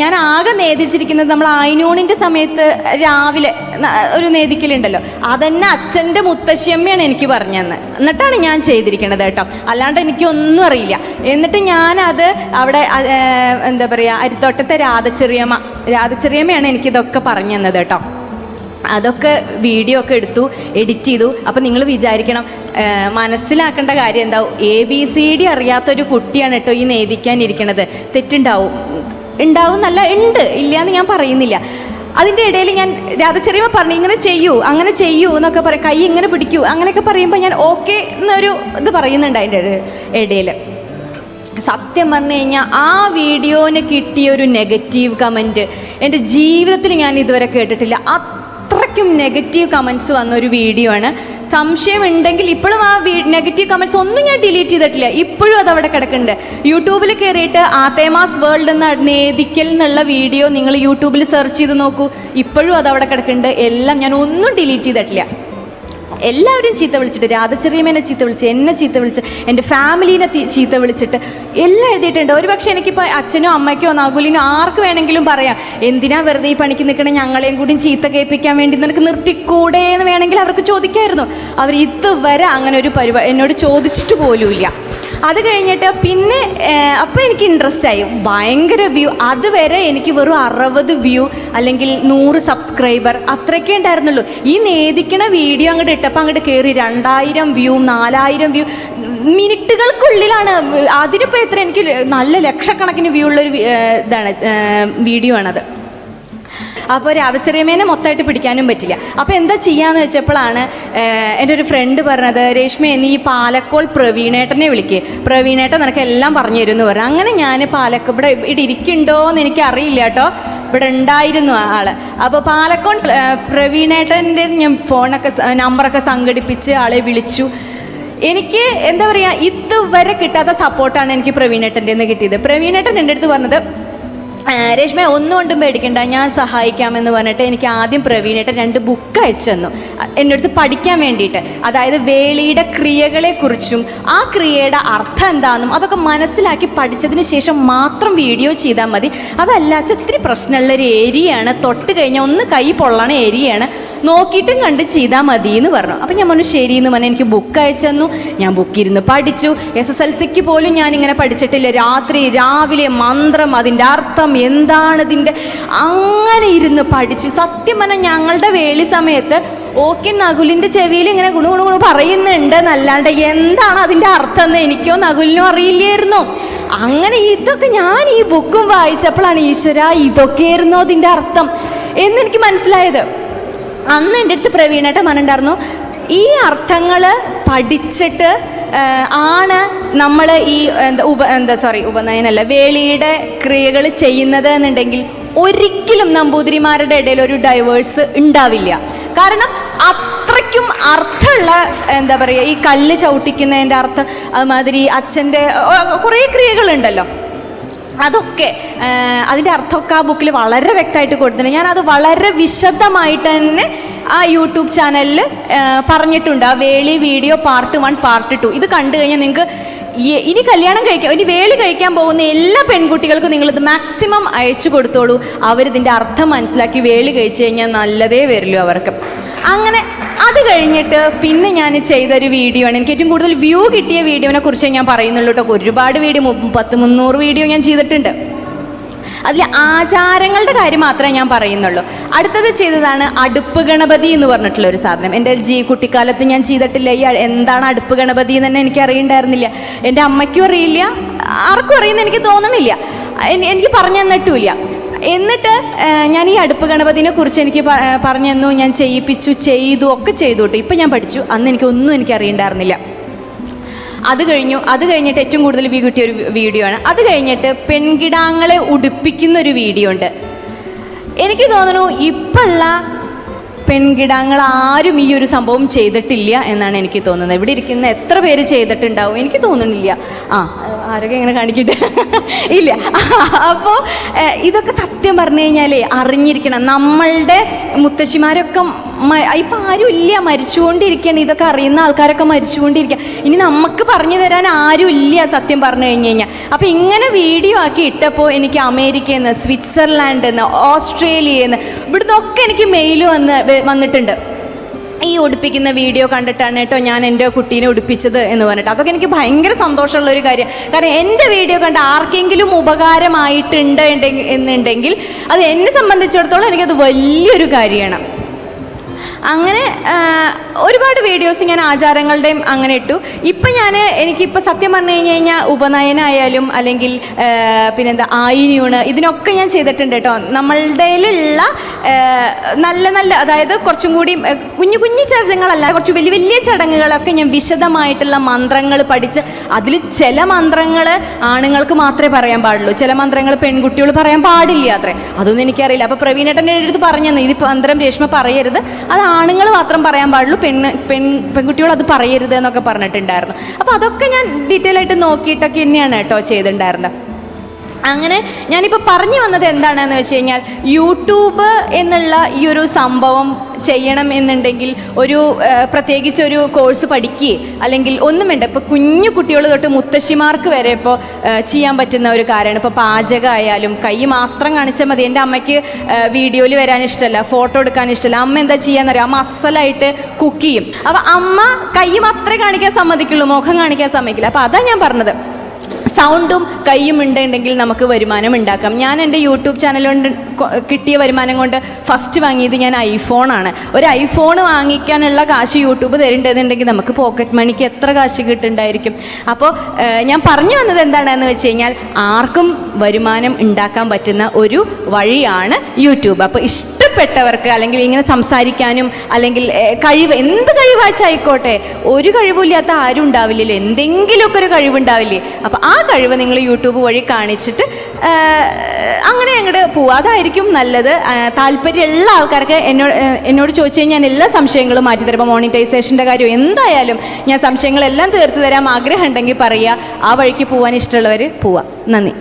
ഞാൻ ആകെ നേദിച്ചിരിക്കുന്നത് നമ്മൾ ആയിനൂണിൻ്റെ സമയത്ത് രാവിലെ ഒരു നേദിക്കലുണ്ടല്ലോ, അതന്നെ അച്ഛൻ്റെ മുത്തശ്ശിയമ്മയാണ് എനിക്ക് പറഞ്ഞതെന്ന്. എന്നിട്ടാണ് ഞാൻ ചെയ്തിരിക്കുന്നത് കേട്ടോ, അല്ലാണ്ട് എനിക്കൊന്നും അറിയില്ല. എന്നിട്ട് ഞാനത് അവിടെ എന്താ പറയുക അരിത്തോട്ടത്തെ രാധചെറിയമ്മയാണ് എനിക്കിതൊക്കെ പറഞ്ഞു തന്നത് കേട്ടോ. അതൊക്കെ വീഡിയോ ഒക്കെ എടുത്തു, എഡിറ്റ് ചെയ്തു. അപ്പം നിങ്ങൾ വിചാരിക്കണം, മനസ്സിലാക്കേണ്ട കാര്യം എന്താവും, ABCD അറിയാത്തൊരു കുട്ടിയാണ് കേട്ടോ ഈ നേദിക്കാനിരിക്കണത്. തെറ്റുണ്ടാവും എന്നല്ല, ഉണ്ട്, ഇല്ലയെന്ന് ഞാൻ പറയുന്നില്ല. അതിൻ്റെ ഇടയിൽ ഞാൻ രാധചെറിയമ്മ പറഞ്ഞു ഇങ്ങനെ ചെയ്യൂ അങ്ങനെ ചെയ്യൂ എന്നൊക്കെ പറയും, കൈ ഇങ്ങനെ പിടിക്കൂ അങ്ങനെയൊക്കെ പറയുമ്പോൾ ഞാൻ ഓക്കെ എന്നൊരു ഇത് പറയുന്നുണ്ട് അതിൻ്റെ ഇടയിൽ. സത്യം പറഞ്ഞു കഴിഞ്ഞാൽ ആ വീഡിയോന് കിട്ടിയൊരു നെഗറ്റീവ് കമൻറ്റ് എൻ്റെ ജീവിതത്തിൽ ഞാൻ ഇതുവരെ കേട്ടിട്ടില്ല. അത്രയ്ക്കും നെഗറ്റീവ് കമൻറ്റ്സ് വന്നൊരു വീഡിയോ ആണ്. സംശയമുണ്ടെങ്കിൽ ഇപ്പോഴും ആ നെഗറ്റീവ് കമൻറ്റ്സ് ഒന്നും ഞാൻ ഡിലീറ്റ് ചെയ്തിട്ടില്ല, ഇപ്പോഴും അതവിടെ കിടക്കുന്നുണ്ട്. യൂട്യൂബിൽ കയറിയിട്ട് ആത്തേമാസ് വേൾഡ് എന്ന നേദിക്കൽ എന്നുള്ള വീഡിയോ നിങ്ങൾ യൂട്യൂബിൽ സെർച്ച് ചെയ്ത് നോക്കൂ, ഇപ്പോഴും അതവിടെ കിടക്കുന്നുണ്ട്. എല്ലാം ഞാൻ ഒന്നും ഡിലീറ്റ് ചെയ്തിട്ടില്ല. എല്ലാവരും ചീത്ത വിളിച്ചിട്ട്, രാധചെറിയമ്മേനെ ചീത്ത വിളിച്ച്, എന്നെ ചീത്ത വിളിച്ച്, എൻ്റെ ഫാമിലീനെ ചീത്ത വിളിച്ചിട്ട് എല്ലാം എഴുതിയിട്ടുണ്ട്. ഒരു പക്ഷേ എനിക്കിപ്പോൾ അച്ഛനോ അമ്മയ്ക്കോ നകുലിനോ ആർക്ക് വേണമെങ്കിലും പറയാം, എന്തിനാ വെറുതെ ഈ പണിക്ക് നിൽക്കണേ, ഞങ്ങളെയും കൂടി ചീത്ത കേൾപ്പിക്കാൻ വേണ്ടി നിനക്ക് നിർത്തിക്കൂടെ എന്ന് വേണമെങ്കിൽ അവർക്ക് ചോദിക്കായിരുന്നു. അവർ ഇതുവരെ അങ്ങനെ ഒരു എന്നോട് ചോദിച്ചിട്ട് പോലുമില്ല. അത് കഴിഞ്ഞിട്ട് പിന്നെ അപ്പോൾ എനിക്ക് ഇൻട്രസ്റ്റ് ആയി, ഭയങ്കര വ്യൂ. അതുവരെ എനിക്ക് വെറും 60 വ്യൂ അല്ലെങ്കിൽ 100 സബ്സ്ക്രൈബർ അത്രയൊക്കെ ഉണ്ടായിരുന്നുള്ളൂ. ഈ നേദിക്കണ വീഡിയോ അങ്ങോട്ട് ഇട്ടപ്പോൾ അങ്ങോട്ട് കയറി 2000 വ്യൂ 4000 വ്യൂ മിനിറ്റുകൾക്കുള്ളിലാണ്. അതിനിപ്പോൾ എത്ര, എനിക്ക് നല്ല ലക്ഷക്കണക്കിന് വ്യൂ ഉള്ളൊരു ഇതാണ് വീഡിയോ ആണത്. അപ്പോൾ രാധചെറിയമ്മേനെ മൊത്തമായിട്ട് പിടിക്കാനും പറ്റില്ല. അപ്പോൾ എന്താ ചെയ്യാന്ന് വെച്ചപ്പോഴാണ് എൻ്റെ ഒരു ഫ്രണ്ട് പറഞ്ഞത്, രേഷ്മേ നീ പാലക്കോൾ പ്രവീണേട്ടനെ വിളിക്കുക, പ്രവീണേട്ടൻ നിനക്ക് എല്ലാം പറഞ്ഞു തരുമെന്ന് പറഞ്ഞു. അങ്ങനെ ഞാൻ ഇവിടെ ഇരിക്കുന്നുണ്ടോ എന്ന് എനിക്കറിയില്ല കേട്ടോ, ഇവിടെ ഉണ്ടായിരുന്നു ആൾ. അപ്പോൾ പാലക്കോൾ പ്രവീണേട്ടൻ്റെ ഞാൻ നമ്പറൊക്കെ സംഘടിപ്പിച്ച് ആളെ വിളിച്ചു. എനിക്ക് എന്താ പറയുക, ഇതുവരെ കിട്ടാത്ത സപ്പോർട്ടാണ് എനിക്ക് പ്രവീണേട്ടൻ്റെ നിന്ന് കിട്ടിയത്. പ്രവീണേട്ടൻ എൻ്റെ അടുത്ത് പറഞ്ഞത്, രേഷ്മ ഒന്നുകൊണ്ടും പേടിക്കണ്ട, ഞാൻ സഹായിക്കാമെന്ന് പറഞ്ഞിട്ട് എനിക്ക് ആദ്യം പ്രവീണേട്ടൻ 2 ബുക്ക് അയച്ചു തന്നു എൻ്റെ അടുത്ത് പഠിക്കാൻ വേണ്ടിയിട്ട്. അതായത് വേളിയുടെ ക്രിയകളെക്കുറിച്ചും ആ ക്രിയയുടെ അർത്ഥം എന്താണെന്നും അതൊക്കെ മനസ്സിലാക്കി പഠിച്ചതിന് ശേഷം മാത്രം വീഡിയോ ചെയ്താൽ മതി. അതല്ല ഇത്തിരി പ്രശ്നമുള്ളൊരു ഏരിയയാണ്, തൊട്ട് കഴിഞ്ഞാൽ ഒന്ന് കൈ പൊള്ളണ ഏരിയയാണ്, നോക്കിയിട്ടും കണ്ട് ചെയ്താൽ മതി എന്ന് പറഞ്ഞു. അപ്പം ഞാൻ പറഞ്ഞു ശരി എന്ന് പറഞ്ഞാൽ എനിക്ക് ബുക്ക് അയച്ചു തന്നു. ഞാൻ ബുക്കിരുന്ന് പഠിച്ചു. SSLCക്ക് പോലും ഞാനിങ്ങനെ പഠിച്ചിട്ടില്ല. രാവിലെ മന്ത്രം, അതിൻ്റെ അർത്ഥം എന്താണ് ഇതിൻ്റെ, അങ്ങനെ ഇരുന്ന് പഠിച്ചു. സത്യം പറഞ്ഞാൽ ഞങ്ങളുടെ വേളി സമയത്ത് ഓക്കെ നകുലിൻ്റെ ചെവിയിൽ ഇങ്ങനെ ഗുണു പറയുന്നുണ്ട് എന്നല്ലാണ്ട് എന്താണ് അതിൻ്റെ അർത്ഥം എന്ന് എനിക്കോ നകുലിനോ അറിയില്ലായിരുന്നു. അങ്ങനെ ഇതൊക്കെ ഞാൻ ഈ ബുക്കും വായിച്ചപ്പോഴാണ് ഈശ്വര ഇതൊക്കെയായിരുന്നോ അതിൻ്റെ അർത്ഥം എന്നെനിക്ക് മനസ്സിലായത്. അന്ന് എൻ്റെ അടുത്ത് പ്രവീണേട്ടൻ പറഞ്ഞിട്ടുണ്ടായിരുന്നു, ഈ അർത്ഥങ്ങൾ പഠിച്ചിട്ട് ആണ് നമ്മൾ ഈ ഉപനയനല്ല വേളിയുടെ ക്രിയകൾ ചെയ്യുന്നത് എന്നുണ്ടെങ്കിൽ ഒരിക്കലും നമ്പൂതിരിമാരുടെ ഇടയിൽ ഒരു ഡൈവേഴ്സ് ഉണ്ടാവില്ല. കാരണം അത്രയ്ക്കും അർത്ഥമുള്ള എന്താ പറയുക, ഈ കല്ല് ചവിട്ടിക്കുന്നതിൻ്റെ അർത്ഥം, അതുമാതിരി അച്ഛൻ്റെ കുറേ ക്രിയകളുണ്ടല്ലോ, അതൊക്കെ അതിൻ്റെ അർത്ഥമൊക്കെ ആ ബുക്കിൽ വളരെ വ്യക്തമായിട്ട് കൊടുത്തിട്ടുണ്ട്. ഞാനത് വളരെ വിശദമായിട്ട് തന്നെ ആ യൂട്യൂബ് ചാനലിൽ പറഞ്ഞിട്ടുണ്ട്. ആ വേളി വീഡിയോ പാർട്ട് 1 പാർട്ട് 2 ഇത് കണ്ടു കഴിഞ്ഞാൽ നിങ്ങൾക്ക് ഇനി കല്യാണം കഴിക്കാൻ, ഇനി വേളി കഴിക്കാൻ പോകുന്ന എല്ലാ പെൺകുട്ടികൾക്കും നിങ്ങളിത് മാക്സിമം അയച്ചു കൊടുത്തോളൂ. അവരിതിൻ്റെ അർത്ഥം മനസ്സിലാക്കി വേളി കഴിച്ചു കഴിഞ്ഞാൽ നല്ലതേ വരുള്ളൂ അവർക്ക്. അങ്ങനെ അത് കഴിഞ്ഞിട്ട് പിന്നെ ഞാൻ ചെയ്തൊരു വീഡിയോ ആണ്, എനിക്ക് ഏറ്റവും കൂടുതൽ വ്യൂ കിട്ടിയ വീഡിയോനെ കുറിച്ച് ഞാൻ പറയുന്നുള്ളൂ കേട്ടോ. ഒരുപാട് വീഡിയോ 300 വീഡിയോ ഞാൻ ചെയ്തിട്ടുണ്ട്. അതിൽ ആചാരങ്ങളുടെ കാര്യം മാത്രമേ ഞാൻ പറയുന്നുള്ളൂ. അടുത്തത് ചെയ്തതാണ് അടുപ്പ് ഗണപതി എന്ന് പറഞ്ഞിട്ടുള്ള ഒരു സാധനം. എൻ്റെ കുട്ടിക്കാലത്ത് ഞാൻ ചെയ്തിട്ടില്ല. ഈ എന്താണ് അടുപ്പ് ഗണപതി എന്ന് തന്നെ എനിക്ക് അറിയണ്ടായിരുന്നില്ല. എൻ്റെ അമ്മയ്ക്കും അറിയില്ല, ആർക്കും അറിയുന്ന എനിക്ക് തോന്നണില്ല, എനിക്ക് പറഞ്ഞു തന്നിട്ടുമില്ല. എന്നിട്ട് ഞാൻ ഈ അടുപ്പ് ഗണപതിനെ കുറിച്ച് എനിക്ക് പറഞ്ഞു തന്നു, ഞാൻ ചെയ്യിപ്പിച്ചു, ചെയ്തു, ഒക്കെ ചെയ്തു കേട്ടോ. ഇപ്പം ഞാൻ പഠിച്ചു, അന്ന് എനിക്കൊന്നും എനിക്ക് അറിയണ്ടായിരുന്നില്ല. അത് കഴിഞ്ഞിട്ട് ഏറ്റവും കൂടുതൽ വ്യൂ കിട്ടിയ ഒരു വീഡിയോ ആണ്. അത് കഴിഞ്ഞിട്ട് പെൺകിടാങ്ങളെ ഉടുപ്പിക്കുന്ന ഒരു വീഡിയോ ഉണ്ട്. എനിക്ക് തോന്നുന്നു ഇപ്പോഴുള്ള പെൺകിടാങ്ങൾ ആരും ഈ ഒരു സംഭവം ചെയ്തിട്ടില്ല എന്നാണ് എനിക്ക് തോന്നുന്നത്. ഇവിടെ ഇരിക്കുന്ന എത്ര പേര് ചെയ്തിട്ടുണ്ടാവും എനിക്ക് തോന്നുന്നില്ല. ആരൊക്കെ ഇങ്ങനെ കാണിക്കട്ടെ ഇല്ല. അപ്പോൾ ഇതൊക്കെ സത്യം പറഞ്ഞു കഴിഞ്ഞാലേ അറിഞ്ഞിരിക്കണം. നമ്മളുടെ മുത്തശ്ശിമാരൊക്കെ ഇപ്പം ആരും ഇല്ല, മരിച്ചുകൊണ്ടിരിക്കുകയാണ്. ഇതൊക്കെ അറിയുന്ന ആൾക്കാരൊക്കെ മരിച്ചുകൊണ്ടിരിക്കുക. ഇനി നമുക്ക് പറഞ്ഞു തരാൻ ആരും ഇല്ല സത്യം പറഞ്ഞു കഴിഞ്ഞ് കഴിഞ്ഞാൽ. അപ്പോൾ ഇങ്ങനെ വീഡിയോ ആക്കി ഇട്ടപ്പോൾ എനിക്ക് അമേരിക്കയിൽ നിന്ന്, സ്വിറ്റ്സർലാൻഡിൽ നിന്ന്, ഓസ്ട്രേലിയയിൽ നിന്ന്, ഇവിടുന്നൊക്കെ എനിക്ക് മെയിൽ വന്നിട്ടുണ്ട്. ഈ ഉടുപ്പിക്കുന്ന വീഡിയോ കണ്ടിട്ടാണ് കേട്ടോ ഞാൻ എൻ്റെ കുട്ടീനെ ഉടുപ്പിച്ചത് എന്ന് പറഞ്ഞിട്ട്. അതൊക്കെ എനിക്ക് ഭയങ്കര സന്തോഷമുള്ളൊരു കാര്യം. കാരണം എൻ്റെ വീഡിയോ കണ്ട് ആർക്കെങ്കിലും ഉപകാരമായിട്ടുണ്ട് എന്നുണ്ടെങ്കിൽ അത് എന്നെ സംബന്ധിച്ചിടത്തോളം എനിക്കത് വലിയൊരു കാര്യമാണ്. അങ്ങനെ ഒരുപാട് വീഡിയോസ് ഞാൻ ആചാരങ്ങളുടെയും അങ്ങനെ ഇട്ടു. ഇപ്പം എനിക്കിപ്പോൾ സത്യം പറഞ്ഞു കഴിഞ്ഞ് കഴിഞ്ഞാൽ ഉപനയനായാലും അല്ലെങ്കിൽ പിന്നെന്താ ആയിന്യൂണ്, ഇതിനൊക്കെ ഞാൻ ചെയ്തിട്ടുണ്ട് കേട്ടോ. നമ്മളുടെയിലുള്ള നല്ല നല്ല, അതായത് കുറച്ചും കൂടി കുഞ്ഞു കുഞ്ഞു ചടങ്ങുകളല്ല, കുറച്ച് വലിയ വലിയ ചടങ്ങുകളൊക്കെ ഞാൻ വിശദമായിട്ടുള്ള മന്ത്രങ്ങൾ പഠിച്ച്, അതിൽ ചില മന്ത്രങ്ങൾ ആണുങ്ങൾക്ക് മാത്രമേ പറയാൻ പാടുള്ളൂ, ചില മന്ത്രങ്ങൾ പെൺകുട്ടികൾ പറയാൻ പാടില്ല അത്രേ. അതൊന്നും എനിക്കറിയില്ല. അപ്പോൾ പ്രവീണേട്ടൻ്റെ അടുത്ത് പറഞ്ഞു തന്നു, ഇത് മന്ത്രം രേഷ്മ പറയരുത്, അത് ആണുങ്ങൾ മാത്രം പറയാൻ പാടുള്ളൂ, പെൺകുട്ടികൾ അത് പറയരുത് എന്നൊക്കെ പറഞ്ഞിട്ടുണ്ടായിരുന്നു. അപ്പോൾ അതൊക്കെ ഞാൻ ഡീറ്റെയിൽ ആയിട്ട് നോക്കിയിട്ടൊക്കെ തന്നെയാണ് കേട്ടോ ചെയ്തിട്ടുണ്ടായിരുന്നത്. അങ്ങനെ ഞാനിപ്പോൾ പറഞ്ഞു വന്നത് എന്താണെന്ന് വെച്ച് കഴിഞ്ഞാൽ, യൂട്യൂബ് എന്നുള്ള ഈ ഒരു സംഭവം ചെയ്യണം എന്നുണ്ടെങ്കിൽ പ്രത്യേകിച്ചൊരു കോഴ്സ് പഠിക്കുകയും അല്ലെങ്കിൽ ഒന്നും വേണ്ട. ഇപ്പോൾ കുഞ്ഞു കുട്ടികൾ തൊട്ട് മുത്തശ്ശിമാർക്ക് വരെ ഇപ്പോൾ ചെയ്യാൻ പറ്റുന്ന ഒരു കാര്യമാണ്. ഇപ്പോൾ പാചകമായാലും കൈ മാത്രം കാണിച്ചാൽ മതി. എൻ്റെ അമ്മയ്ക്ക് വീഡിയോയിൽ വരാൻ ഇഷ്ടമല്ല, ഫോട്ടോ എടുക്കാൻ ഇഷ്ടമല്ല. അമ്മ എന്താ ചെയ്യാന്നറിയാം, അമ്മ അസലായിട്ട് കുക്ക് ചെയ്യും. അപ്പോൾ അമ്മ കൈ മാത്രമേ കാണിക്കാൻ സമ്മതിക്കുള്ളൂ, മുഖം കാണിക്കാൻ സമ്മതിക്കില്ല. അപ്പോൾ അതാണ് ഞാൻ പറഞ്ഞത്, സൗണ്ടും കൈയും ഉണ്ടെങ്കിൽ നമുക്ക് വരുമാനം ഉണ്ടാക്കാം. ഞാൻ എൻ്റെ യൂട്യൂബ് ചാനൽ കൊണ്ട് കിട്ടിയ വരുമാനം കൊണ്ട് ഫസ്റ്റ് വാങ്ങിയത് ഞാൻ ഐഫോണാണ്. ഒരു ഐഫോൺ വാങ്ങിക്കാനുള്ള കാശ് യൂട്യൂബ് തരുന്നുണ്ടെന്നുണ്ടെങ്കിൽ നമുക്ക് പോക്കറ്റ് മണിക്ക് എത്ര കാശ് കിട്ടുന്നുണ്ടായിരിക്കും. അപ്പോൾ ഞാൻ പറഞ്ഞു വന്നത് എന്താണെന്ന് വെച്ച് കഴിഞ്ഞാൽ, ആർക്കും വരുമാനം ഉണ്ടാക്കാൻ പറ്റുന്ന ഒരു വഴിയാണ് യൂട്യൂബ്. അപ്പോൾ ഇഷ്ടപ്പെട്ടവർക്ക്, അല്ലെങ്കിൽ ഇങ്ങനെ സംസാരിക്കാനും, അല്ലെങ്കിൽ എന്ത് കഴിവാച്ചായിക്കോട്ടെ, ഒരു കഴിവില്ലാത്ത ആരും ഉണ്ടാവില്ലല്ലോ, എന്തെങ്കിലുമൊക്കെ ഒരു കഴിവുണ്ടാവില്ലേ. അപ്പോൾ ആ കഴിവ് നിങ്ങൾ യൂട്യൂബ് വഴി കാണിച്ചിട്ട് അങ്ങനെ അങ്ങോട്ട് പോവുക, അതായിരിക്കും നല്ലത്. താല്പര്യമുള്ള ആൾക്കാർക്ക് എന്നോട് ചോദിച്ചു കഴിഞ്ഞാൽ ഞാൻ എല്ലാ സംശയങ്ങളും മാറ്റിത്തരാം. ഇപ്പോൾ മോണിറ്റൈസേഷൻ്റെ കാര്യം എന്തായാലും ഞാൻ സംശയങ്ങളെല്ലാം തീർത്തു തരാം. ആഗ്രഹം ഉണ്ടെങ്കിൽ പറയുക, ആ വഴിക്ക് പോകാൻ ഇഷ്ടമുള്ളവർ പോവുക. നന്ദി.